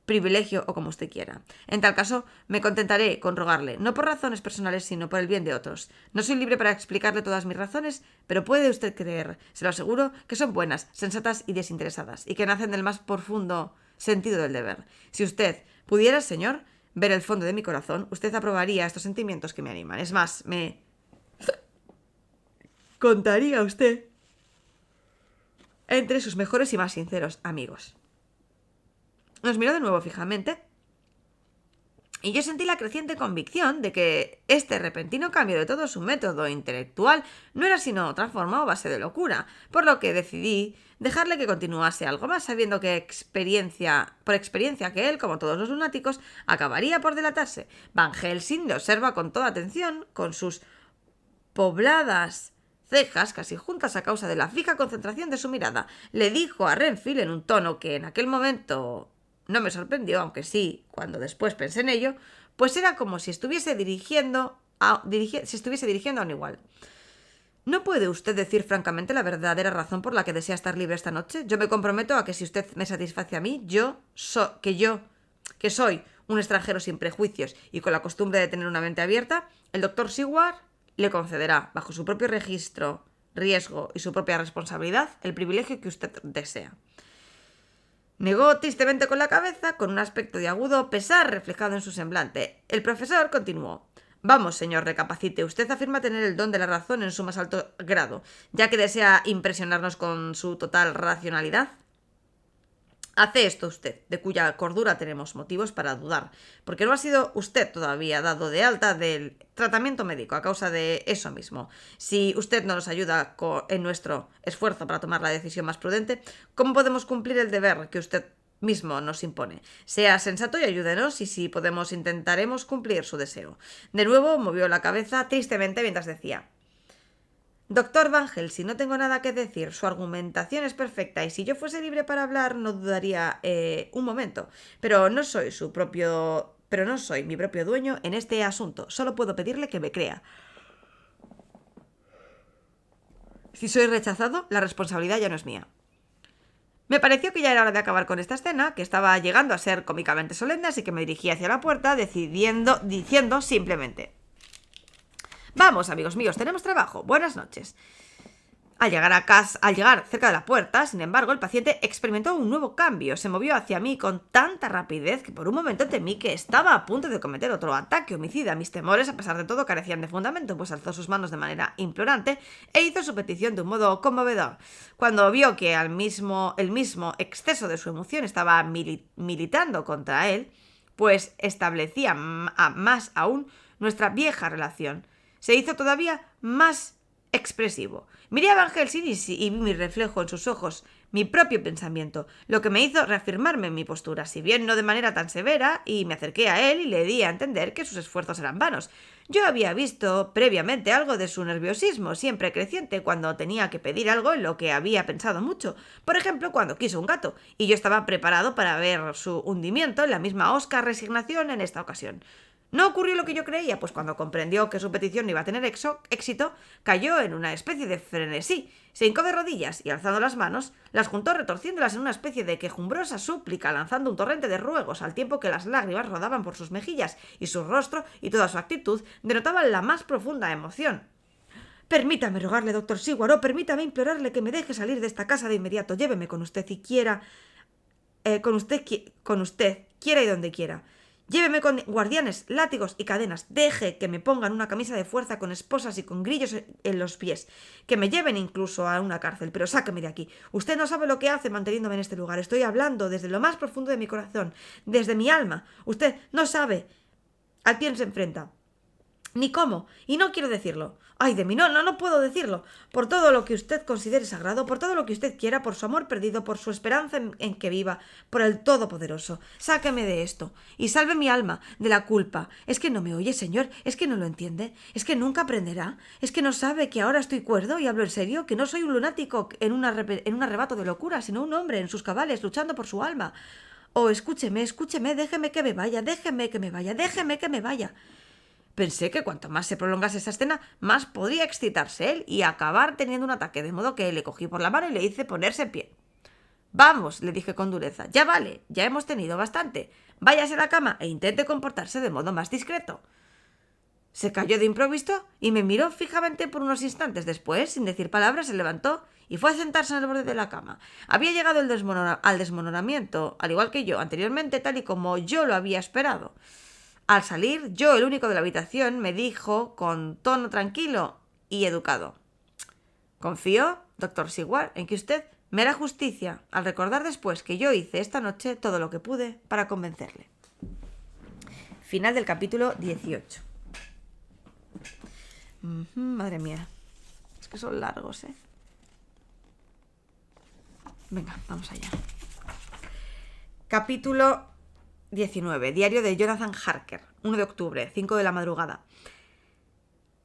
Privilegio o como usted quiera. En tal caso, me contentaré con rogarle, no por razones personales, sino por el bien de otros. No soy libre para explicarle todas mis razones, pero puede usted creer, se lo aseguro, que son buenas, sensatas y desinteresadas, y que nacen del más profundo sentido del deber. Si usted pudiera, señor, ver el fondo de mi corazón, usted aprobaría estos sentimientos que me animan. Es más, me contaría a usted entre sus mejores y más sinceros amigos. Nos miró de nuevo fijamente y yo sentí la creciente convicción de que este repentino cambio de todo su método intelectual no era sino otra forma o base de locura, por lo que decidí dejarle que continuase algo más, sabiendo que por experiencia que él, como todos los lunáticos, acabaría por delatarse. Van Helsing le observa con toda atención, con sus pobladas cejas casi juntas a causa de la fija concentración de su mirada. Le dijo a Renfield en un tono que en aquel momento no me sorprendió, aunque sí, cuando después pensé en ello, pues era como si estuviese dirigiendo a un igual: ¿no puede usted decir francamente la verdadera razón por la que desea estar libre esta noche? Yo me comprometo a que si usted me satisface a mí, que soy un extranjero sin prejuicios y con la costumbre de tener una mente abierta, el doctor Seward le concederá, bajo su propio riesgo y su propia responsabilidad, el privilegio que usted desea. Negó tristemente con la cabeza, con un aspecto de agudo pesar reflejado en su semblante. El profesor continuó: vamos, señor, recapacite. Usted afirma tener el don de la razón en su más alto grado, ya que desea impresionarnos con su total racionalidad. Hace esto usted, de cuya cordura tenemos motivos para dudar, porque no ha sido usted todavía dado de alta del tratamiento médico a causa de eso mismo. Si usted no nos ayuda en nuestro esfuerzo para tomar la decisión más prudente, ¿cómo podemos cumplir el deber que usted mismo nos impone? Sea sensato y ayúdenos, y si podemos intentaremos cumplir su deseo. De nuevo movió la cabeza tristemente mientras decía: Doctor Van Helsing, no tengo nada que decir. Su argumentación es perfecta y si yo fuese libre para hablar no dudaría un momento. Pero no soy mi propio dueño en este asunto. Solo puedo pedirle que me crea. Si soy rechazado, la responsabilidad ya no es mía. Me pareció que ya era hora de acabar con esta escena, que estaba llegando a ser cómicamente solemne, así que me dirigí hacia la puerta, diciendo simplemente: Vamos, amigos míos, tenemos trabajo. Buenas noches. Al llegar cerca de la puerta, sin embargo, el paciente experimentó un nuevo cambio. Se movió hacia mí con tanta rapidez que por un momento temí que estaba a punto de cometer otro ataque homicida. Mis temores, a pesar de todo, carecían de fundamento, pues alzó sus manos de manera implorante e hizo su petición de un modo conmovedor. Cuando vio que el mismo exceso de su emoción estaba militando contra él, pues establecía más aún nuestra vieja relación, se hizo todavía más expresivo. Miré a Van Helsing y vi mi reflejo en sus ojos, mi propio pensamiento, lo que me hizo reafirmarme en mi postura, si bien no de manera tan severa, y me acerqué a él y le di a entender que sus esfuerzos eran vanos. Yo había visto previamente algo de su nerviosismo, siempre creciente, cuando tenía que pedir algo en lo que había pensado mucho. Por ejemplo, cuando quiso un gato, y yo estaba preparado para ver su hundimiento en la misma hosca resignación en esta ocasión. No ocurrió lo que yo creía, pues cuando comprendió que su petición no iba a tener éxito, cayó en una especie de frenesí, se hincó de rodillas y alzando las manos, las juntó retorciéndolas en una especie de quejumbrosa súplica, lanzando un torrente de ruegos al tiempo que las lágrimas rodaban por sus mejillas y su rostro y toda su actitud denotaban la más profunda emoción. Permítame rogarle, doctor Siguaro, permítame implorarle que me deje salir de esta casa de inmediato. Lléveme con usted y quiera... con usted, quiera y donde quiera. Lléveme con guardianes, látigos y cadenas. Deje que me pongan una camisa de fuerza con esposas y con grillos en los pies. Que me lleven incluso a una cárcel. Pero sáqueme de aquí. Usted no sabe lo que hace manteniéndome en este lugar. Estoy hablando desde lo más profundo de mi corazón, desde mi alma. Usted no sabe a quién se enfrenta, ni cómo, y no quiero decirlo. ¡Ay de mí! No puedo decirlo. Por todo lo que usted considere sagrado, por todo lo que usted quiera, por su amor perdido, por su esperanza en que viva, por el Todopoderoso. Sáqueme de esto y salve mi alma de la culpa. ¿Es que no me oye, señor? ¿Es que no lo entiende? ¿Es que nunca aprenderá? ¿Es que no sabe que ahora estoy cuerdo y hablo en serio? ¿Que no soy un lunático en un arrebato de locura, sino un hombre en sus cabales luchando por su alma? Oh, escúcheme, déjeme que me vaya, déjeme que me vaya, déjeme que me vaya. Pensé que cuanto más se prolongase esa escena, más podría excitarse él y acabar teniendo un ataque, de modo que le cogí por la mano y le hice ponerse en pie. Vamos, le dije con dureza, ya vale, ya hemos tenido bastante. Váyase a la cama e intente comportarse de modo más discreto. Se cayó de improviso y me miró fijamente por unos instantes. Después, sin decir palabras, se levantó y fue a sentarse en el borde de la cama. Había llegado al desmoronamiento, al igual que yo anteriormente, tal y como yo lo había esperado. Al salir, yo, el único de la habitación, me dijo con tono tranquilo y educado: Confío, doctor Siguard, en que usted me hará justicia al recordar después que yo hice esta noche todo lo que pude para convencerle. Final del capítulo 18. Madre mía, es que son largos, ¿eh? Venga, vamos allá. Capítulo 19. Diario de Jonathan Harker. 1 de octubre, 5 de la madrugada.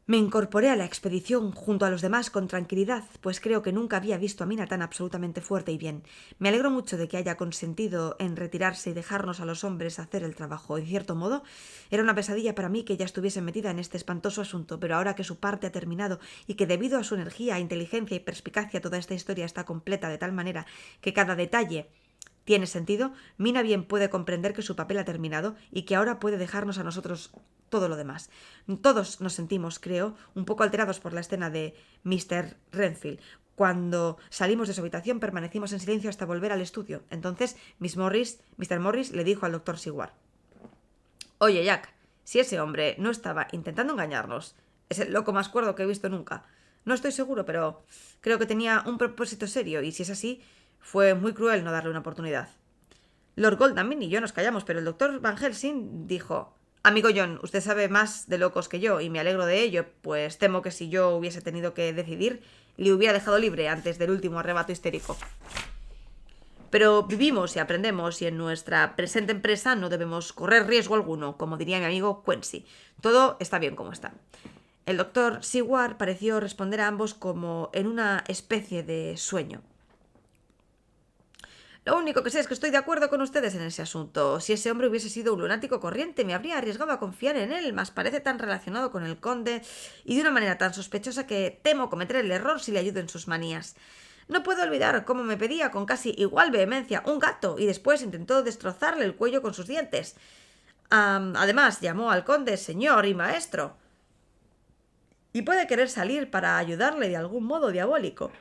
Me incorporé a la expedición junto a los demás con tranquilidad, pues creo que nunca había visto a Mina tan absolutamente fuerte y bien. Me alegro mucho de que haya consentido en retirarse y dejarnos a los hombres hacer el trabajo. En cierto modo, era una pesadilla para mí que ella estuviese metida en este espantoso asunto, pero ahora que su parte ha terminado y que debido a su energía, inteligencia y perspicacia toda esta historia está completa de tal manera que cada detalle tiene sentido, Mina bien puede comprender que su papel ha terminado y que ahora puede dejarnos a nosotros todo lo demás. Todos nos sentimos, creo, un poco alterados por la escena de Mr. Renfield. Cuando salimos de su habitación permanecimos en silencio hasta volver al estudio. Entonces Mr. Morris le dijo al doctor Siguard: Oye, Jack, si ese hombre no estaba intentando engañarnos, es el loco más cuerdo que he visto nunca. No estoy seguro, pero creo que tenía un propósito serio y si es así, fue muy cruel no darle una oportunidad. Lord Godalming y yo nos callamos, pero el doctor Van Helsing dijo: «Amigo John, usted sabe más de locos que yo y me alegro de ello, pues temo que si yo hubiese tenido que decidir, le hubiera dejado libre antes del último arrebato histérico. Pero vivimos y aprendemos y en nuestra presente empresa no debemos correr riesgo alguno, como diría mi amigo Quincy. Todo está bien como está». El doctor Seward pareció responder a ambos como en una especie de sueño. «Lo único que sé es que estoy de acuerdo con ustedes en ese asunto. Si ese hombre hubiese sido un lunático corriente, me habría arriesgado a confiar en él, mas parece tan relacionado con el conde y de una manera tan sospechosa que temo cometer el error si le ayudo en sus manías. No puedo olvidar cómo me pedía con casi igual vehemencia un gato y después intentó destrozarle el cuello con sus dientes. Además, llamó al conde señor y maestro. Y puede querer salir para ayudarle de algún modo diabólico.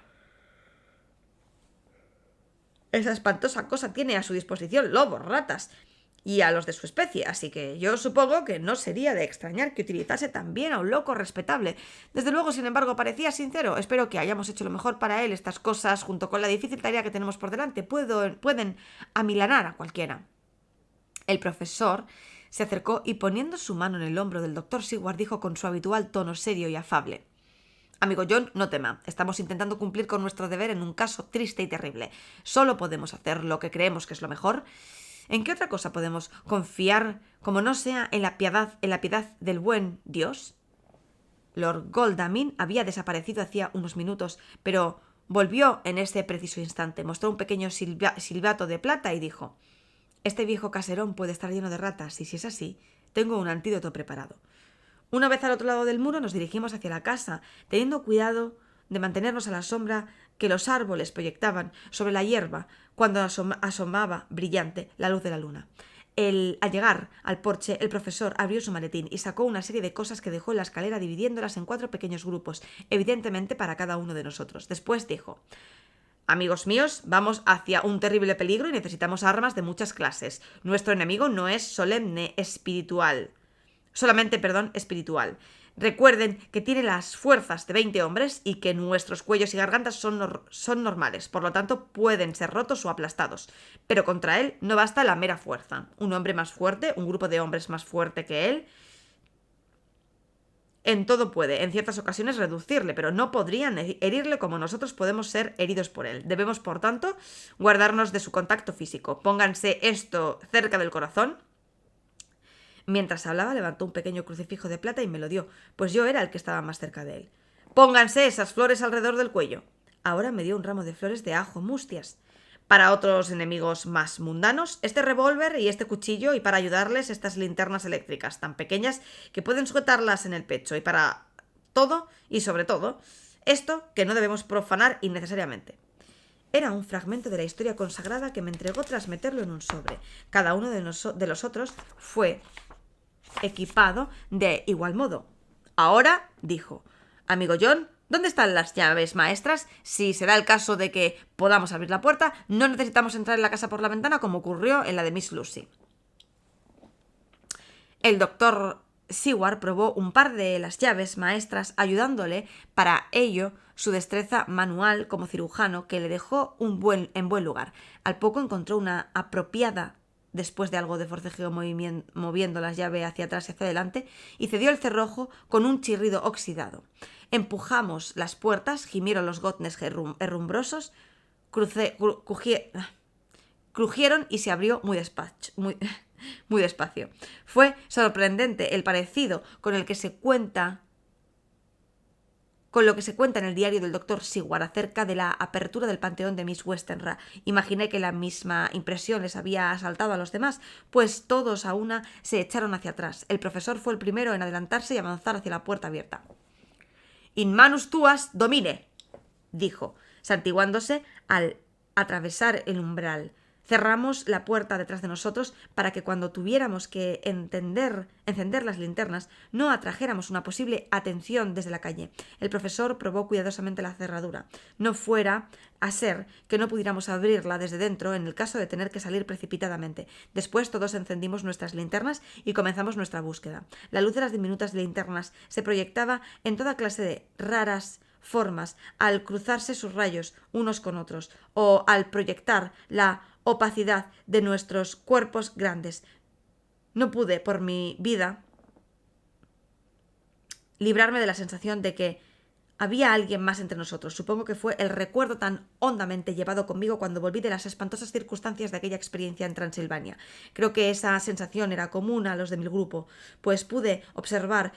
Esa espantosa cosa tiene a su disposición lobos, ratas y a los de su especie, así que yo supongo que no sería de extrañar que utilizase también a un loco respetable. Desde luego, sin embargo, parecía sincero. Espero que hayamos hecho lo mejor para él. Estas cosas, junto con la difícil tarea que tenemos por delante, pueden amilanar a cualquiera». El profesor se acercó y poniendo su mano en el hombro del doctor Seward dijo con su habitual tono serio y afable: «Amigo John, no tema. Estamos intentando cumplir con nuestro deber en un caso triste y terrible. Solo podemos hacer lo que creemos que es lo mejor. ¿En qué otra cosa podemos confiar como no sea en la piedad del buen Dios?» Lord Godalming había desaparecido hacía unos minutos, pero volvió en ese preciso instante. Mostró un pequeño silbato de plata y dijo: «Este viejo caserón puede estar lleno de ratas, y si es así, tengo un antídoto preparado». Una vez al otro lado del muro nos dirigimos hacia la casa, teniendo cuidado de mantenernos a la sombra que los árboles proyectaban sobre la hierba cuando asomaba brillante la luz de la luna. Al llegar al porche, el profesor abrió su maletín y sacó una serie de cosas que dejó en la escalera dividiéndolas en 4 pequeños grupos, evidentemente para cada uno de nosotros. Después dijo: «Amigos míos, vamos hacia un terrible peligro y necesitamos armas de muchas clases. Nuestro enemigo no es solamente espiritual. Recuerden que tiene las fuerzas de 20 hombres y que nuestros cuellos y gargantas son normales, por lo tanto pueden ser rotos o aplastados. Pero contra él no basta la mera fuerza. Un hombre más fuerte, un grupo de hombres más fuerte que él, en todo puede, en ciertas ocasiones, reducirle, pero no podrían herirle como nosotros podemos ser heridos por él. Debemos, por tanto, guardarnos de su contacto físico. Pónganse esto cerca del corazón». Mientras hablaba, levantó un pequeño crucifijo de plata y me lo dio, pues yo era el que estaba más cerca de él. «Pónganse esas flores alrededor del cuello». Ahora me dio un ramo de flores de ajo mustias. Para otros enemigos más mundanos, este revólver y este cuchillo, y para ayudarles, estas linternas eléctricas tan pequeñas que pueden sujetarlas en el pecho, y para todo, y sobre todo, esto que no debemos profanar innecesariamente. Era un fragmento de la historia consagrada que me entregó tras meterlo en un sobre. Cada uno de los otros fue equipado de igual modo. «Ahora», dijo, «amigo John, ¿dónde están las llaves maestras? Si se da el caso de que podamos abrir la puerta, no necesitamos entrar en la casa por la ventana como ocurrió en la de Miss Lucy». El doctor Seward probó un par de las llaves maestras, ayudándole para ello su destreza manual como cirujano, que le dejó en buen lugar. Al poco encontró una apropiada, después de algo de forcejeo moviendo las llaves hacia atrás y hacia adelante, y cedió el cerrojo con un chirrido oxidado. Empujamos las puertas, gimieron los goznes herrumbrosos, crujieron y se abrió muy despacio. Fue sorprendente el parecido con lo que se cuenta en el diario del doctor Seward acerca de la apertura del panteón de Miss Westenra. Imaginé que la misma impresión les había asaltado a los demás, pues todos a una se echaron hacia atrás. El profesor fue el primero en adelantarse y avanzar hacia la puerta abierta. «In manus tuas domine», dijo, santiguándose al atravesar el umbral. Cerramos la puerta detrás de nosotros para que cuando tuviéramos que encender las linternas no atrajéramos una posible atención desde la calle. El profesor probó cuidadosamente la cerradura. No fuera a ser que no pudiéramos abrirla desde dentro en el caso de tener que salir precipitadamente. Después todos encendimos nuestras linternas y comenzamos nuestra búsqueda. La luz de las diminutas linternas se proyectaba en toda clase de raras formas al cruzarse sus rayos unos con otros o al proyectar la opacidad de nuestros cuerpos grandes. No pude, por mi vida, librarme de la sensación de que había alguien más entre nosotros. Supongo que fue el recuerdo tan hondamente llevado conmigo cuando volví de las espantosas circunstancias de aquella experiencia en Transilvania. Creo que esa sensación era común a los de mi grupo, pues pude observar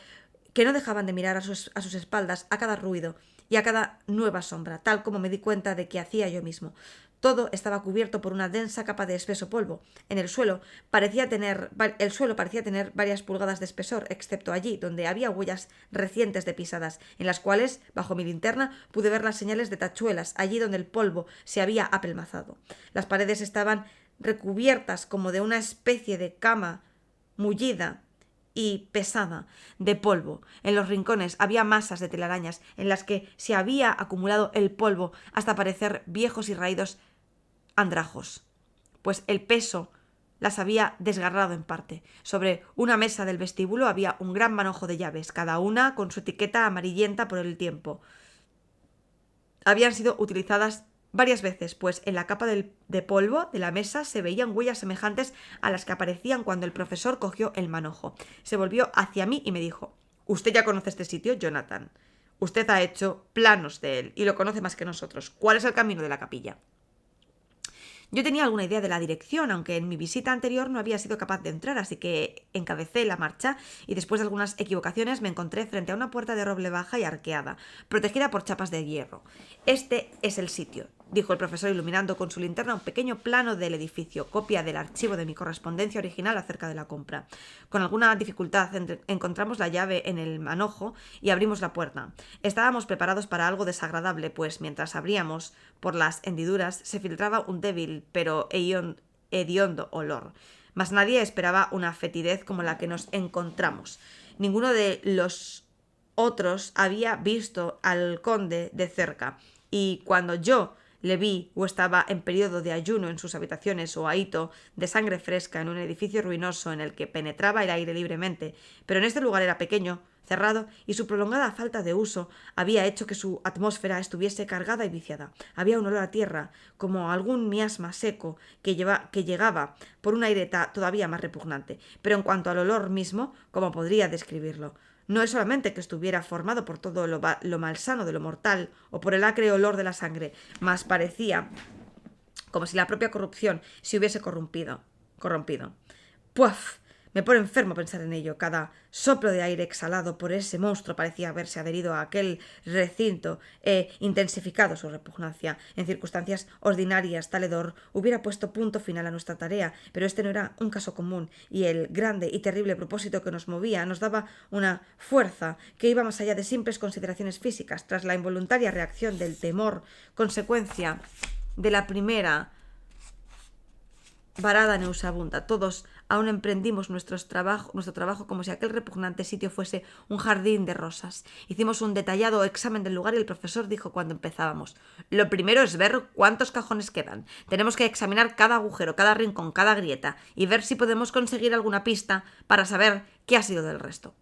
que no dejaban de mirar a sus espaldas a cada ruido y a cada nueva sombra, tal como me di cuenta de que hacía yo mismo. Todo estaba cubierto por una densa capa de espeso polvo. El suelo parecía tener varias pulgadas de espesor, excepto allí, donde había huellas recientes de pisadas, en las cuales, bajo mi linterna, pude ver las señales de tachuelas, allí donde el polvo se había apelmazado. Las paredes estaban recubiertas como de una especie de cama mullida y pesada de polvo. En los rincones había masas de telarañas en las que se había acumulado el polvo hasta parecer viejos y raídos andrajos, pues el peso las había desgarrado en parte. Sobre una mesa del vestíbulo había un gran manojo de llaves, cada una con su etiqueta amarillenta por el tiempo. Habían sido utilizadas varias veces, pues en la capa de polvo de la mesa se veían huellas semejantes a las que aparecían cuando el profesor cogió el manojo. Se volvió hacia mí y me dijo: «Usted ya conoce este sitio, Jonathan. Usted ha hecho planos de él y lo conoce más que nosotros. ¿Cuál es el camino de la capilla?» Yo tenía alguna idea de la dirección, aunque en mi visita anterior no había sido capaz de entrar, así que encabecé la marcha y después de algunas equivocaciones me encontré frente a una puerta de roble baja y arqueada, protegida por chapas de hierro. «Este es el sitio», dijo el profesor iluminando con su linterna un pequeño plano del edificio, copia del archivo de mi correspondencia original acerca de la compra. Con alguna dificultad encontramos la llave en el manojo y abrimos la puerta. Estábamos preparados para algo desagradable, pues mientras abríamos por las hendiduras se filtraba un débil pero hediondo olor. Mas nadie esperaba una fetidez como la que nos encontramos. Ninguno de los otros había visto al conde de cerca, y cuando yo le vi o estaba en periodo de ayuno en sus habitaciones o ahito de sangre fresca en un edificio ruinoso en el que penetraba el aire libremente, pero en este lugar era pequeño, cerrado, y su prolongada falta de uso había hecho que su atmósfera estuviese cargada y viciada. Había un olor a tierra, como algún miasma seco que llegaba por un aire todavía más repugnante. Pero en cuanto al olor mismo, ¿cómo podría describirlo? No es solamente que estuviera formado por todo lo malsano de lo mortal o por el acre olor de la sangre, mas parecía como si la propia corrupción se hubiese corrompido. ¡Puaf! Me pone enfermo pensar en ello. Cada soplo de aire exhalado por ese monstruo parecía haberse adherido a aquel recinto e intensificado su repugnancia. En circunstancias ordinarias, tal hedor hubiera puesto punto final a nuestra tarea, pero este no era un caso común, y el grande y terrible propósito que nos movía nos daba una fuerza que iba más allá de simples consideraciones físicas. Tras la involuntaria reacción del temor, consecuencia de la primera varada nauseabunda, todos aún emprendimos nuestro trabajo como si aquel repugnante sitio fuese un jardín de rosas. Hicimos un detallado examen del lugar y el profesor dijo cuando empezábamos: «Lo primero es ver cuántos cajones quedan. Tenemos que examinar cada agujero, cada rincón, cada grieta y ver si podemos conseguir alguna pista para saber qué ha sido del resto».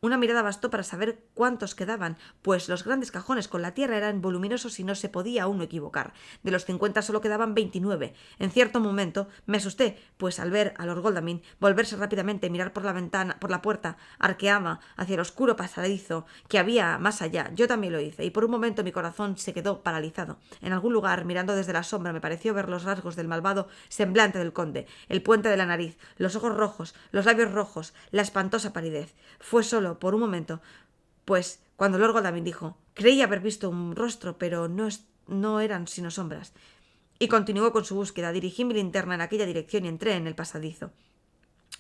Una mirada bastó para saber cuántos quedaban, pues los grandes cajones con la tierra eran voluminosos y no se podía aún equivocar. De los 50 solo quedaban 29. En cierto momento me asusté, pues al ver a Lord Godalming volverse rápidamente y mirar por la puerta arqueada hacia el oscuro pasadizo que había más allá, yo también lo hice, y por un momento mi corazón se quedó paralizado. En algún lugar, mirando desde la sombra, me pareció ver los rasgos del malvado semblante del conde, el puente de la nariz, los ojos rojos, los labios rojos, la espantosa palidez. Fue solo por un momento, pues cuando Lord Godalming dijo: «Creí haber visto un rostro, pero no eran sino sombras», y continuó con su búsqueda. Dirigí mi linterna en aquella dirección y entré en el pasadizo.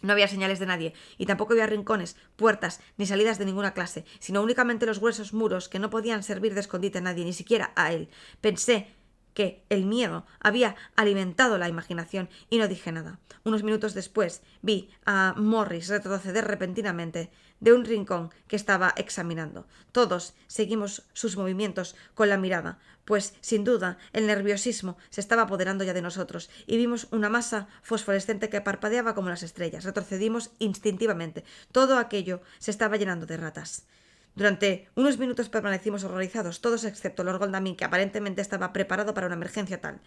No había señales de nadie, y tampoco había rincones, puertas, ni salidas de ninguna clase, sino únicamente los gruesos muros que no podían servir de escondite a nadie, ni siquiera a él. Pensé que el miedo había alimentado la imaginación y no dije nada. Unos minutos después vi a Morris retroceder repentinamente de un rincón que estaba examinando. Todos seguimos sus movimientos con la mirada, pues sin duda el nerviosismo se estaba apoderando ya de nosotros, y vimos una masa fosforescente que parpadeaba como las estrellas. Retrocedimos instintivamente. Todo aquello se estaba llenando de ratas. Durante unos minutos permanecimos horrorizados, todos excepto Lord Godalming, que aparentemente estaba preparado para una emergencia tal.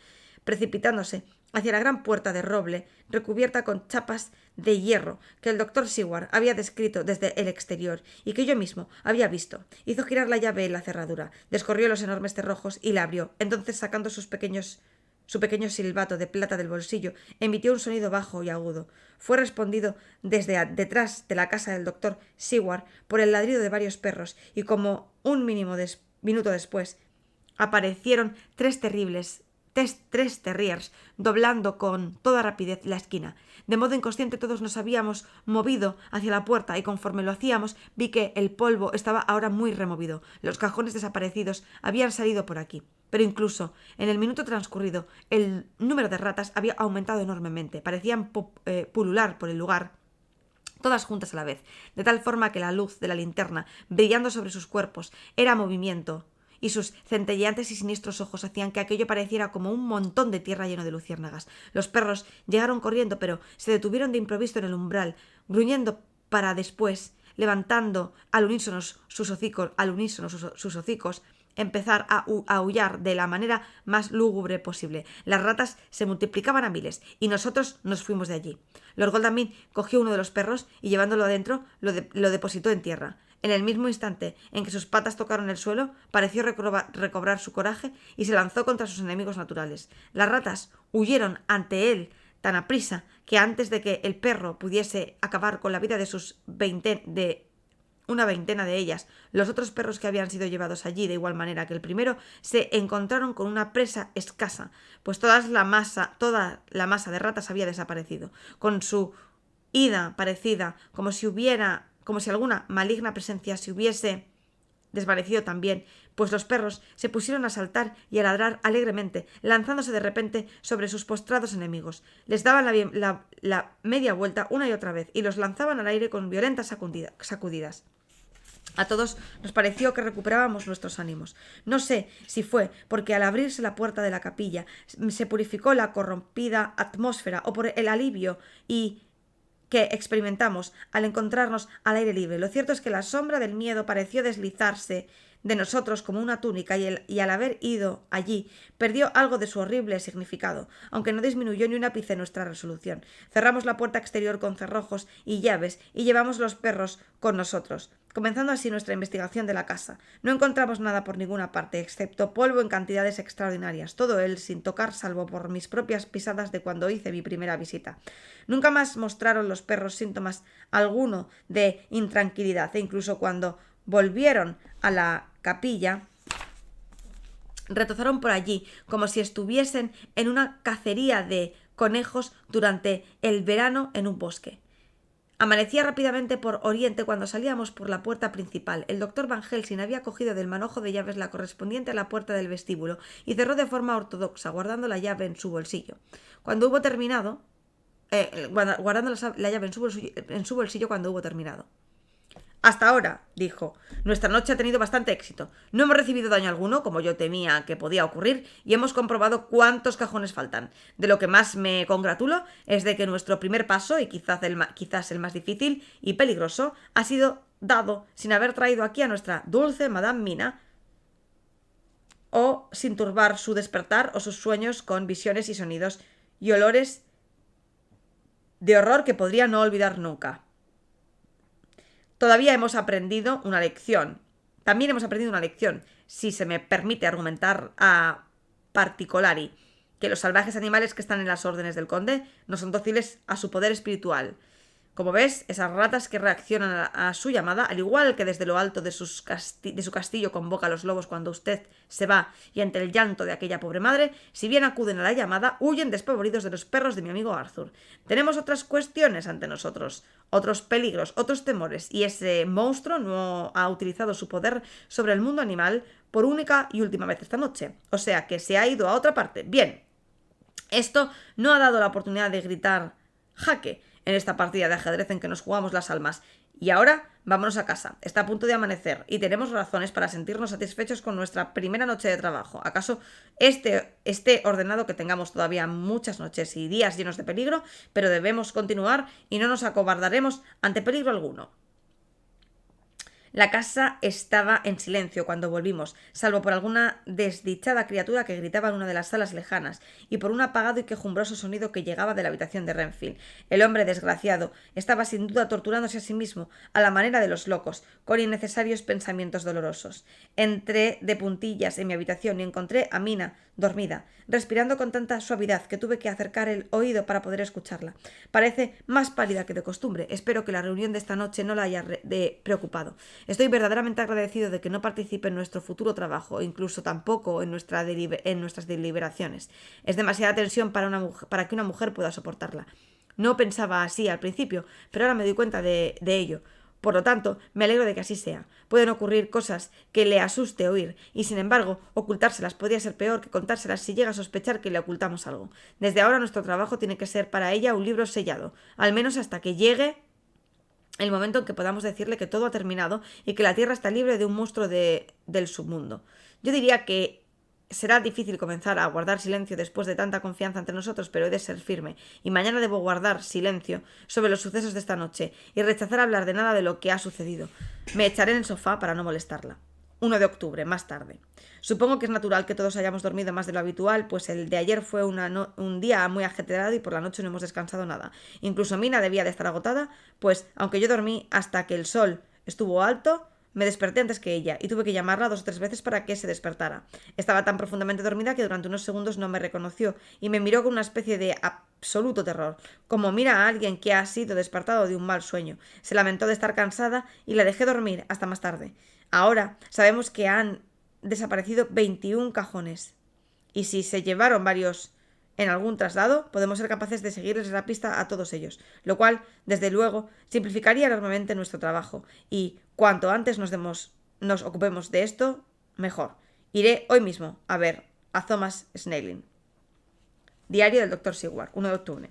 precipitándose hacia la gran puerta de roble recubierta con chapas de hierro que el doctor Seward había descrito desde el exterior y que yo mismo había visto. Hizo girar la llave en la cerradura, descorrió los enormes cerrojos y la abrió. Entonces, sacando su pequeño silbato de plata del bolsillo, emitió un sonido bajo y agudo. Fue respondido desde detrás de la casa del doctor Seward por el ladrido de varios perros y como un minuto después aparecieron tres terriers doblando con toda rapidez la esquina. De modo inconsciente todos nos habíamos movido hacia la puerta y conforme lo hacíamos vi que el polvo estaba ahora muy removido. Los cajones desaparecidos habían salido por aquí. Pero incluso en el minuto transcurrido el número de ratas había aumentado enormemente. Parecían pulular por el lugar, todas juntas a la vez, de tal forma que la luz de la linterna, brillando sobre sus cuerpos, era movimiento, y sus centelleantes y siniestros ojos hacían que aquello pareciera como un montón de tierra lleno de luciérnagas. Los perros llegaron corriendo, pero se detuvieron de improviso en el umbral, gruñendo para después, levantando al unísono sus hocicos, empezar a aullar de la manera más lúgubre posible. Las ratas se multiplicaban a miles, y nosotros nos fuimos de allí. Lord Godalming cogió uno de los perros y, llevándolo adentro, lo depositó en tierra. En el mismo instante en que sus patas tocaron el suelo, pareció recobrar su coraje y se lanzó contra sus enemigos naturales. Las ratas huyeron ante él tan aprisa que antes de que el perro pudiese acabar con la vida de una veintena de ellas, los otros perros que habían sido llevados allí de igual manera que el primero se encontraron con una presa escasa, pues toda la masa de ratas había desaparecido. Con su ida parecida, como si alguna maligna presencia se hubiese desvanecido también, pues los perros se pusieron a saltar y a ladrar alegremente, lanzándose de repente sobre sus postrados enemigos. Les daban la media vuelta una y otra vez y los lanzaban al aire con violentas sacudidas. A todos nos pareció que recuperábamos nuestros ánimos. No sé si fue porque al abrirse la puerta de la capilla se purificó la corrompida atmósfera o por el alivio que experimentamos al encontrarnos al aire libre. Lo cierto es que la sombra del miedo pareció deslizarse de nosotros como una túnica y al haber ido allí perdió algo de su horrible significado, aunque no disminuyó ni un ápice nuestra resolución. Cerramos la puerta exterior con cerrojos y llaves y llevamos los perros con nosotros, comenzando así nuestra investigación de la casa. No encontramos nada por ninguna parte, excepto polvo en cantidades extraordinarias, todo él sin tocar salvo por mis propias pisadas de cuando hice mi primera visita. Nunca más mostraron los perros síntomas alguno de intranquilidad, e incluso cuando volvieron a la capilla retozaron por allí como si estuviesen en una cacería de conejos durante el verano en un bosque. Amanecía rápidamente por oriente cuando salíamos por la puerta principal. El doctor Van Helsing había cogido del manojo de llaves la correspondiente a la puerta del vestíbulo y cerró de forma ortodoxa, guardando la llave en su bolsillo. Cuando hubo terminado, guardando la llave en su bolsillo cuando hubo terminado. «Hasta ahora», dijo, «nuestra noche ha tenido bastante éxito. No hemos recibido daño alguno, como yo temía que podía ocurrir, y hemos comprobado cuántos cajones faltan. De lo que más me congratulo es de que nuestro primer paso, y quizás el más difícil y peligroso, ha sido dado sin haber traído aquí a nuestra dulce Madame Mina, o sin turbar su despertar o sus sueños con visiones y sonidos y olores de horror que podría no olvidar nunca. Todavía hemos aprendido una lección. También hemos aprendido una lección, si se me permite argumentar a particolari, que los salvajes animales que están en las órdenes del conde no son dóciles a su poder espiritual. Como ves, esas ratas que reaccionan a su llamada, al igual que desde lo alto de su castillo convoca a los lobos cuando usted se va y ante el llanto de aquella pobre madre, si bien acuden a la llamada, huyen despavoridos de los perros de mi amigo Arthur. Tenemos otras cuestiones ante nosotros, otros peligros, otros temores, y ese monstruo no ha utilizado su poder sobre el mundo animal por única y última vez esta noche. O sea que se ha ido a otra parte. Bien, esto no ha dado la oportunidad de gritar «jaque» en esta partida de ajedrez en que nos jugamos las almas. Y ahora, vámonos a casa. Está a punto de amanecer y tenemos razones para sentirnos satisfechos con nuestra primera noche de trabajo. ¿Acaso esté ordenado que tengamos todavía muchas noches y días llenos de peligro? Pero debemos continuar y no nos acobardaremos ante peligro alguno. La casa estaba en silencio cuando volvimos, salvo por alguna desdichada criatura que gritaba en una de las salas lejanas, y por un apagado y quejumbroso sonido que llegaba de la habitación de Renfield. El hombre desgraciado estaba sin duda torturándose a sí mismo, a la manera de los locos, con innecesarios pensamientos dolorosos. Entré de puntillas en mi habitación y encontré a Mina dormida, respirando con tanta suavidad que tuve que acercar el oído para poder escucharla. Parece más pálida que de costumbre. Espero que la reunión de esta noche no la haya preocupado. Estoy verdaderamente agradecido de que no participe en nuestro futuro trabajo, e incluso tampoco en nuestras deliberaciones. Es demasiada tensión para que una mujer pueda soportarla. No pensaba así al principio, pero ahora me doy cuenta de ello. Por lo tanto, me alegro de que así sea. Pueden ocurrir cosas que le asuste oír, y sin embargo, ocultárselas podría ser peor que contárselas si llega a sospechar que le ocultamos algo. Desde ahora nuestro trabajo tiene que ser para ella un libro sellado, al menos hasta que llegue el momento en que podamos decirle que todo ha terminado y que la Tierra está libre de un monstruo del submundo. Yo diría que será difícil comenzar a guardar silencio después de tanta confianza entre nosotros, pero he de ser firme, y mañana debo guardar silencio sobre los sucesos de esta noche y rechazar hablar de nada de lo que ha sucedido. Me echaré en el sofá para no molestarla. 1 de octubre, más tarde. Supongo que es natural que todos hayamos dormido más de lo habitual, pues el de ayer fue un día muy ajetreado y por la noche no hemos descansado nada. Incluso Mina debía de estar agotada, pues aunque yo dormí hasta que el sol estuvo alto, me desperté antes que ella y tuve que llamarla 2 o 3 veces para que se despertara. Estaba tan profundamente dormida que durante unos segundos no me reconoció y me miró con una especie de absoluto terror, como mira a alguien que ha sido despertado de un mal sueño. Se lamentó de estar cansada y la dejé dormir hasta más tarde. Ahora sabemos que han desaparecido 21 cajones, y si se llevaron varios en algún traslado, podemos ser capaces de seguirles la pista a todos ellos, lo cual, desde luego, simplificaría enormemente nuestro trabajo, y cuanto antes nos ocupemos de esto, mejor. Iré hoy mismo a ver a Thomas Snelling. Diario del Dr. Seward, 1 de octubre.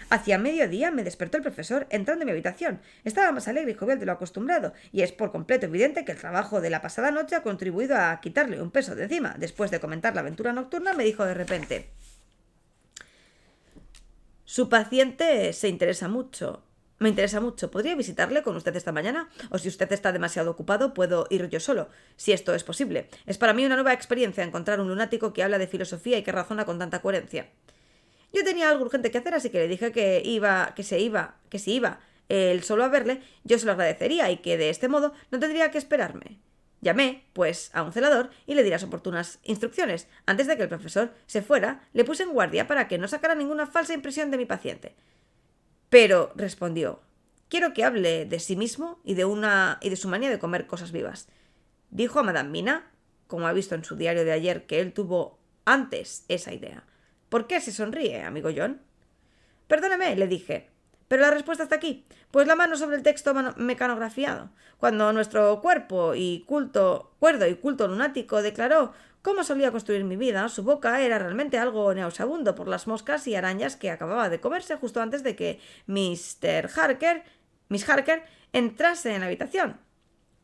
Hacia mediodía me despertó el profesor entrando en mi habitación. Estaba más alegre y jovial de lo acostumbrado, y es por completo evidente que el trabajo de la pasada noche ha contribuido a quitarle un peso de encima. Después de comentar la aventura nocturna, me dijo de repente: su paciente me interesa mucho. ¿Podría visitarle con usted esta mañana? O si usted está demasiado ocupado, puedo ir yo solo, si esto es posible. Es para mí una nueva experiencia encontrar un lunático que habla de filosofía y que razona con tanta coherencia. Yo tenía algo urgente que hacer, así que le dije que si iba él solo a verle, yo se lo agradecería y que de este modo no tendría que esperarme. Llamé, pues, a un celador y le di las oportunas instrucciones. Antes de que el profesor se fuera, le puse en guardia para que no sacara ninguna falsa impresión de mi paciente. Pero, respondió, quiero que hable de sí mismo y de su manía de comer cosas vivas. Dijo a Madame Mina, como ha visto en su diario de ayer, que él tuvo antes esa idea. ¿Por qué se sonríe, amigo John? Perdóneme, le dije, pero la respuesta está aquí. Pues la mano sobre el texto mecanografiado. Cuando nuestro cuerdo y culto lunático declaró cómo solía construir mi vida, su boca era realmente algo nauseabundo por las moscas y arañas que acababa de comerse justo antes de que Miss Harker entrase en la habitación.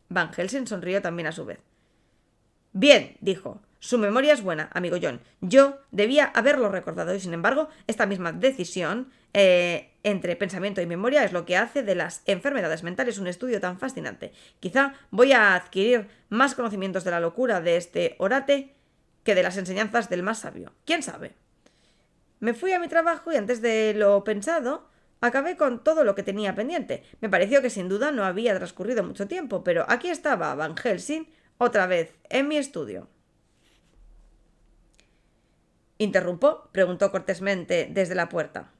Van Helsing sonrió también a su vez. Bien, dijo. Su memoria es buena, amigo John. Yo debía haberlo recordado y, sin embargo, esta misma decisión entre pensamiento y memoria es lo que hace de las enfermedades mentales un estudio tan fascinante. Quizá voy a adquirir más conocimientos de la locura de este orate que de las enseñanzas del más sabio. ¿Quién sabe? Me fui a mi trabajo y antes de lo pensado acabé con todo lo que tenía pendiente. Me pareció que sin duda no había transcurrido mucho tiempo, pero aquí estaba Van Helsing otra vez en mi estudio. ¿Interrumpo?, preguntó cortésmente desde la puerta.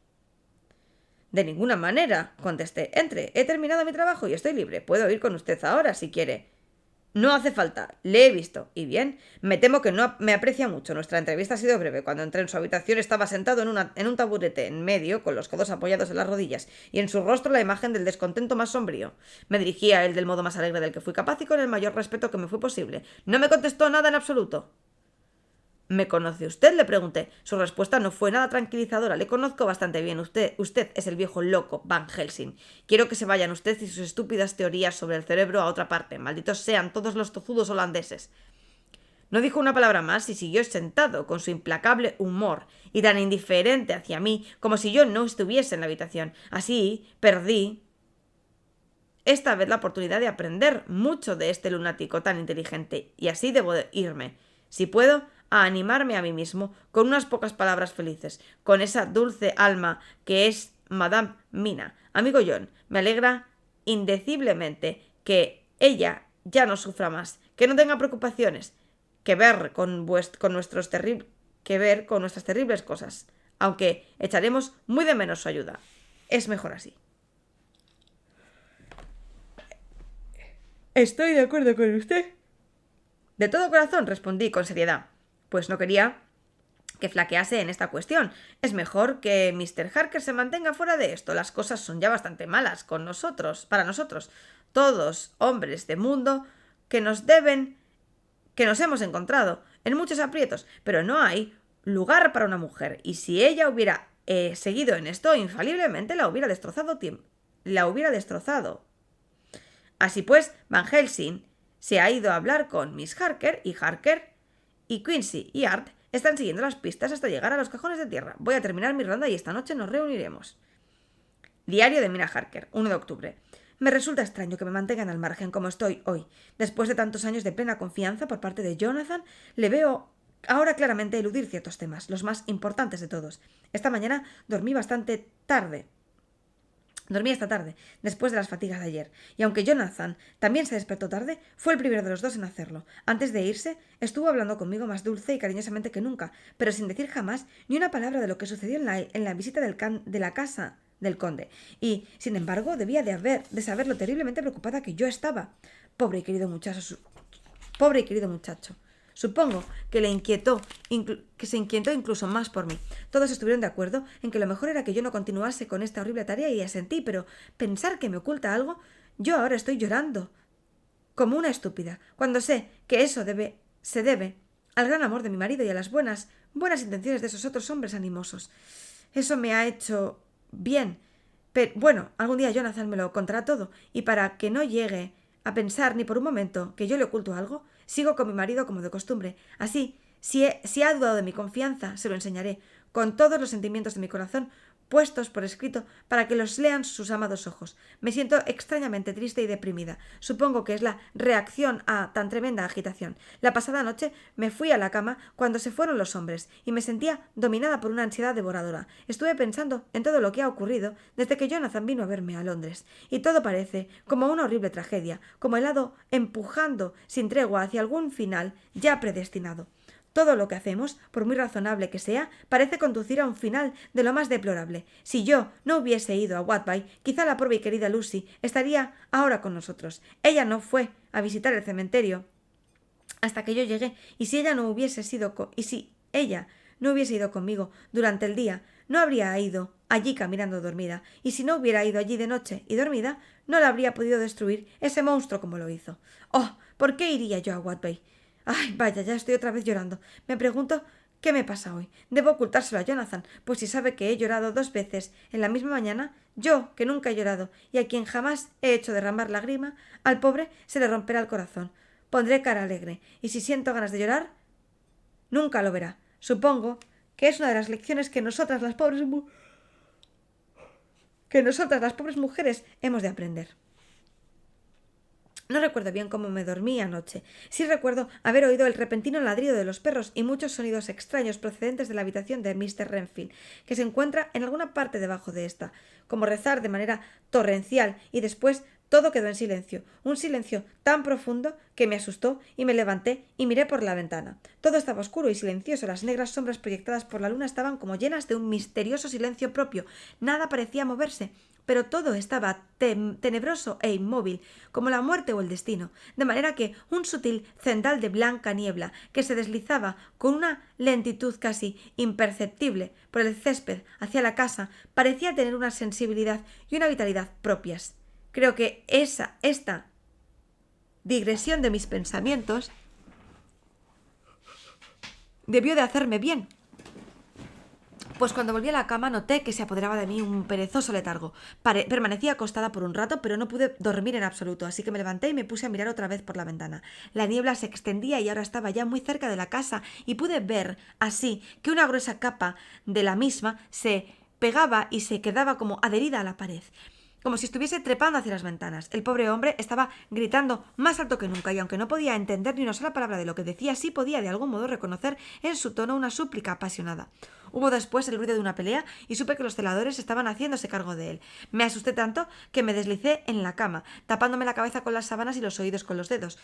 De ninguna manera, contesté. Entre. He terminado mi trabajo y estoy libre. Puedo ir con usted ahora, si quiere. No hace falta. Le he visto. ¿Y bien? Me temo que no me aprecia mucho. Nuestra entrevista ha sido breve. Cuando entré en su habitación estaba sentado en un taburete en medio, con los codos apoyados en las rodillas, y en su rostro la imagen del descontento más sombrío. Me dirigí a él del modo más alegre del que fui capaz y con el mayor respeto que me fue posible. No me contestó nada en absoluto. ¿Me conoce usted?, le pregunté. Su respuesta no fue nada tranquilizadora. Le conozco bastante bien. Usted es el viejo loco Van Helsing. Quiero que se vayan usted y sus estúpidas teorías sobre el cerebro a otra parte. Malditos sean todos los tozudos holandeses. No dijo una palabra más y siguió sentado, con su implacable humor, y tan indiferente hacia mí como si yo no estuviese en la habitación. Así perdí esta vez la oportunidad de aprender mucho de este lunático tan inteligente, y así debo irme, si puedo, a animarme a mí mismo con unas pocas palabras felices, con esa dulce alma que es Madame Mina. Amigo John, me alegra indeciblemente que ella ya no sufra más, que no tenga preocupaciones, que ver con nuestras terribles cosas, aunque echaremos muy de menos su ayuda. Es mejor así. Estoy de acuerdo con usted. De todo corazón, respondí con seriedad, pues no quería que flaquease en esta cuestión. Es mejor que Mr. Harker se mantenga fuera de esto. Las cosas son ya bastante malas para nosotros, todos hombres de mundo que nos hemos encontrado en muchos aprietos, pero no hay lugar para una mujer, y si ella hubiera seguido en esto, infaliblemente la hubiera destrozado. Así pues, Van Helsing se ha ido a hablar con Miss Harker y Quincy y Art están siguiendo las pistas hasta llegar a los cajones de tierra. Voy a terminar mi ronda y esta noche nos reuniremos. Diario de Mina Harker, 1 de octubre. Me resulta extraño que me mantengan al margen como estoy hoy. Después de tantos años de plena confianza por parte de Jonathan, le veo ahora claramente eludir ciertos temas, los más importantes de todos. Esta mañana dormí esta tarde, después de las fatigas de ayer, y aunque Jonathan también se despertó tarde, fue el primero de los dos en hacerlo. Antes de irse, estuvo hablando conmigo más dulce y cariñosamente que nunca, pero sin decir jamás ni una palabra de lo que sucedió en la visita de la casa del conde, y, sin embargo, debía de saber lo terriblemente preocupada que yo estaba. Pobre y querido muchacho. Supongo que se inquietó incluso más por mí. Todos estuvieron de acuerdo en que lo mejor era que yo no continuase con esta horrible tarea y asentí, pero pensar que me oculta algo, yo ahora estoy llorando como una estúpida, cuando sé que eso se debe al gran amor de mi marido y a las buenas intenciones de esos otros hombres animosos. Eso me ha hecho bien. Pero bueno, algún día Jonathan me lo contará todo, y para que no llegue a pensar ni por un momento que yo le oculto algo, sigo con mi marido como de costumbre. Así, si ha dudado de mi confianza, se lo enseñaré, con todos los sentimientos de mi corazón puestos por escrito para que los lean sus amados ojos. Me siento extrañamente triste y deprimida. Supongo que es la reacción a tan tremenda agitación. La pasada noche me fui a la cama cuando se fueron los hombres y me sentía dominada por una ansiedad devoradora. Estuve pensando en todo lo que ha ocurrido desde que Jonathan vino a verme a Londres, y todo parece como una horrible tragedia, como el hado empujando sin tregua hacia algún final ya predestinado. Todo lo que hacemos, por muy razonable que sea, parece conducir a un final de lo más deplorable. Si yo no hubiese ido a Whitby, quizá la pobre y querida Lucy estaría ahora con nosotros. Ella no fue a visitar el cementerio hasta que yo llegué, y si ella no hubiese ido conmigo durante el día, no habría ido allí caminando dormida, y si no hubiera ido allí de noche y dormida, no la habría podido destruir ese monstruo como lo hizo. ¡Oh! ¿Por qué iría yo a Whitby? Ay, vaya, ya estoy otra vez llorando. Me pregunto qué me pasa hoy. Debo ocultárselo a Jonathan, pues si sabe que he llorado 2 veces en la misma mañana, yo, que nunca he llorado y a quien jamás he hecho derramar lágrima, al pobre se le romperá el corazón. Pondré cara alegre, y si siento ganas de llorar, nunca lo verá. Supongo que es una de las lecciones que nosotras las pobres mujeres hemos de aprender. No recuerdo bien cómo me dormí anoche. Sí recuerdo haber oído el repentino ladrido de los perros y muchos sonidos extraños procedentes de la habitación de Mr. Renfield, que se encuentra en alguna parte debajo de esta, como rezar de manera torrencial, y después todo quedó en silencio, un silencio tan profundo que me asustó, y me levanté y miré por la ventana. Todo estaba oscuro y silencioso, las negras sombras proyectadas por la luna estaban como llenas de un misterioso silencio propio. Nada parecía moverse, pero todo estaba tenebroso e inmóvil, como la muerte o el destino, de manera que un sutil cendal de blanca niebla, que se deslizaba con una lentitud casi imperceptible por el césped hacia la casa, parecía tener una sensibilidad y una vitalidad propias. Creo que esta digresión de mis pensamientos debió de hacerme bien, pues cuando volví a la cama noté que se apoderaba de mí un perezoso letargo. Permanecí acostada por un rato, pero no pude dormir en absoluto, así que me levanté y me puse a mirar otra vez por la ventana. La niebla se extendía y ahora estaba ya muy cerca de la casa, y pude ver así que una gruesa capa de la misma se pegaba y se quedaba como adherida a la pared. como si estuviese trepando hacia las ventanas. El pobre hombre estaba gritando más alto que nunca, y aunque no podía entender ni una sola palabra de lo que decía, sí podía de algún modo reconocer en su tono una súplica apasionada. Hubo después el ruido de una pelea y supe que los celadores estaban haciéndose cargo de él. Me asusté tanto que me deslicé en la cama, tapándome la cabeza con las sábanas y los oídos con los dedos.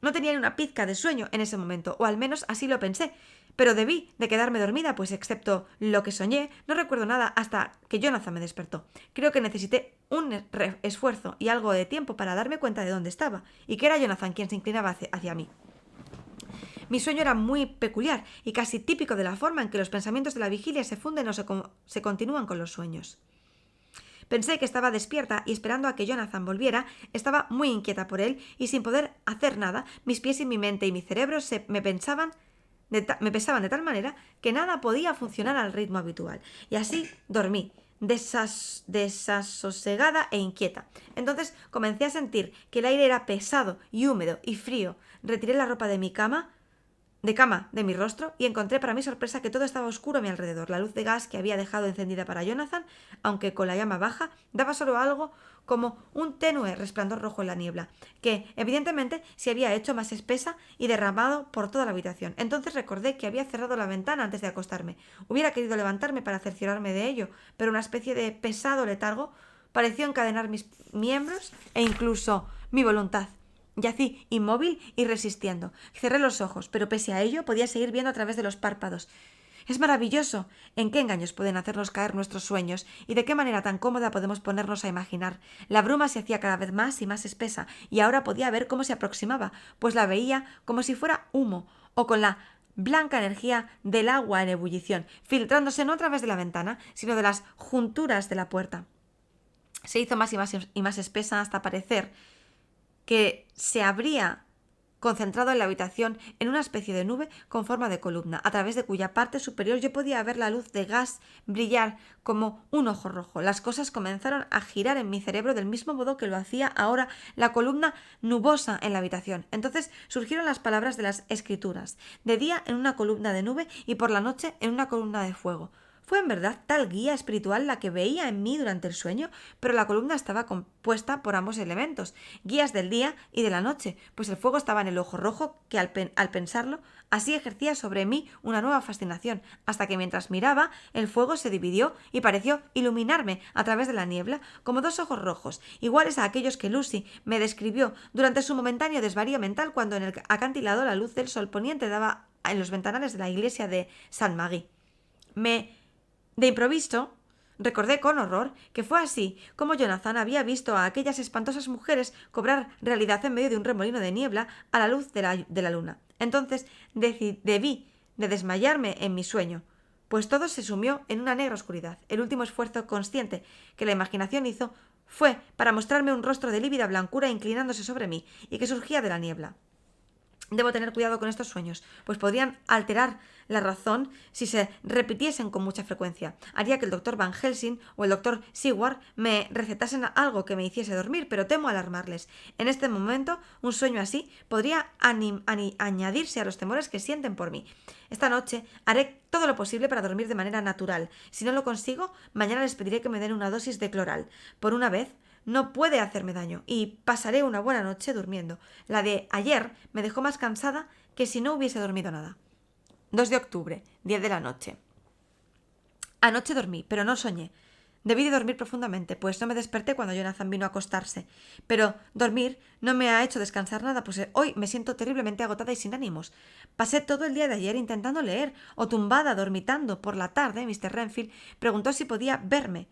No tenía ni una pizca de sueño en ese momento, o al menos así lo pensé, pero debí de quedarme dormida, pues excepto lo que soñé, no recuerdo nada hasta que Jonathan me despertó. Creo que necesité un esfuerzo y algo de tiempo para darme cuenta de dónde estaba, y que era Jonathan quien se inclinaba hacia mí. Mi sueño era muy peculiar y casi típico de la forma en que los pensamientos de la vigilia se funden o se continúan con los sueños. Pensé que estaba despierta y esperando a que Jonathan volviera, estaba muy inquieta por él y sin poder hacer nada, mis pies y mi mente y mi cerebro me pesaban de tal manera que nada podía funcionar al ritmo habitual. Y así dormí, desasosegada e inquieta. Entonces comencé a sentir que el aire era pesado y húmedo y frío. Retiré la ropa de mi rostro, y encontré para mi sorpresa que todo estaba oscuro a mi alrededor. La luz de gas que había dejado encendida para Jonathan, aunque con la llama baja, daba solo algo como un tenue resplandor rojo en la niebla, que evidentemente se había hecho más espesa y derramado por toda la habitación. Entonces recordé que había cerrado la ventana antes de acostarme. Hubiera querido levantarme para cerciorarme de ello, pero una especie de pesado letargo pareció encadenar mis miembros e incluso mi voluntad. Yací inmóvil y resistiendo. Cerré los ojos, pero pese a ello podía seguir viendo a través de los párpados. Es maravilloso en qué engaños pueden hacernos caer nuestros sueños y de qué manera tan cómoda podemos ponernos a imaginar. La bruma se hacía cada vez más y más espesa, y ahora podía ver cómo se aproximaba, pues la veía como si fuera humo o con la blanca energía del agua en ebullición, filtrándose no a través de la ventana, sino de las junturas de la puerta. Se hizo más y más espesa hasta parecer que se habría concentrado en la habitación en una especie de nube con forma de columna, a través de cuya parte superior yo podía ver la luz de gas brillar como un ojo rojo. Las cosas comenzaron a girar en mi cerebro del mismo modo que lo hacía ahora la columna nubosa en la habitación. Entonces surgieron las palabras de las Escrituras, de día en una columna de nube y por la noche en una columna de fuego. Fue en verdad tal guía espiritual la que veía en mí durante el sueño, pero la columna estaba compuesta por ambos elementos, guías del día y de la noche, pues el fuego estaba en el ojo rojo que al pensarlo, así ejercía sobre mí una nueva fascinación, hasta que mientras miraba, el fuego se dividió y pareció iluminarme a través de la niebla como dos ojos rojos, iguales a aquellos que Lucy me describió durante su momentáneo desvarío mental cuando en el acantilado la luz del sol poniente daba en los ventanales de la iglesia de Saint Marie. De improviso, recordé con horror que fue así como Jonathan había visto a aquellas espantosas mujeres cobrar realidad en medio de un remolino de niebla a la luz de la luna. Entonces debí de desmayarme en mi sueño, pues todo se sumió en una negra oscuridad. El último esfuerzo consciente que la imaginación hizo fue para mostrarme un rostro de lívida blancura inclinándose sobre mí y que surgía de la niebla. Debo tener cuidado con estos sueños, pues podrían alterar la razón si se repitiesen con mucha frecuencia. Haría que el doctor Van Helsing o el doctor Seward me recetasen algo que me hiciese dormir, pero temo alarmarles. En este momento, un sueño así podría añadirse a los temores que sienten por mí. Esta noche haré todo lo posible para dormir de manera natural. Si no lo consigo, mañana les pediré que me den una dosis de cloral. Por una vez, no puede hacerme daño y pasaré una buena noche durmiendo. La de ayer me dejó más cansada que si no hubiese dormido nada. 2 de octubre, 10 de la noche. Anoche dormí, pero no soñé. Debí de dormir profundamente, pues no me desperté cuando Jonathan vino a acostarse. Pero dormir no me ha hecho descansar nada, pues hoy me siento terriblemente agotada y sin ánimos. Pasé todo el día de ayer intentando leer o tumbada dormitando. Por la tarde, Mr. Renfield preguntó si podía verme.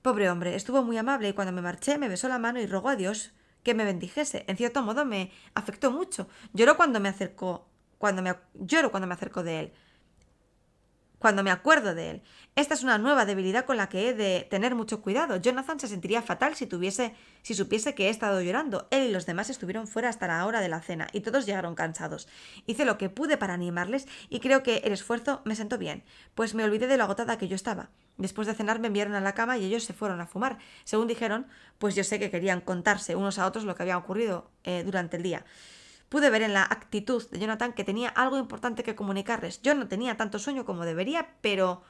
Pobre hombre, estuvo muy amable y cuando me marché me besó la mano y rogó a Dios que me bendijese. En cierto modo me afectó mucho. Lloro cuando me acerco de él. Cuando me acuerdo de él. Esta es una nueva debilidad con la que he de tener mucho cuidado. Jonathan se sentiría fatal si supiese que he estado llorando. Él y los demás estuvieron fuera hasta la hora de la cena y todos llegaron cansados. Hice lo que pude para animarles y creo que el esfuerzo me sentó bien, pues me olvidé de lo agotada que yo estaba. Después de cenar me enviaron a la cama y ellos se fueron a fumar. Según dijeron, pues yo sé que querían contarse unos a otros lo que había ocurrido durante el día. Pude ver en la actitud de Jonathan que tenía algo importante que comunicarles. Yo no tenía tanto sueño como debería, pero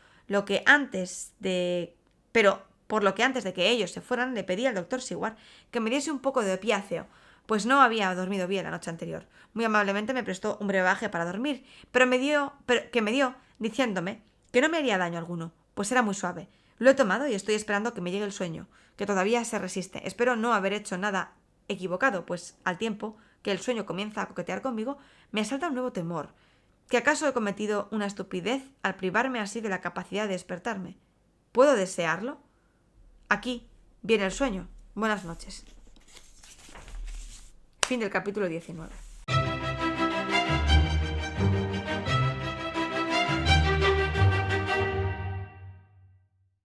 por lo que antes de que ellos se fueran le pedí al doctor Seward que me diese un poco de opiáceo, pues no había dormido bien la noche anterior. Muy amablemente me prestó un brebaje para dormir, pero me dio diciéndome que no me haría daño alguno, pues era muy suave. Lo he tomado y estoy esperando que me llegue el sueño, que todavía se resiste. Espero no haber hecho nada equivocado, pues al tiempo que el sueño comienza a coquetear conmigo, me asalta un nuevo temor. ¿Que acaso he cometido una estupidez al privarme así de la capacidad de despertarme? ¿Puedo desearlo? Aquí viene el sueño. Buenas noches. Fin del capítulo 19.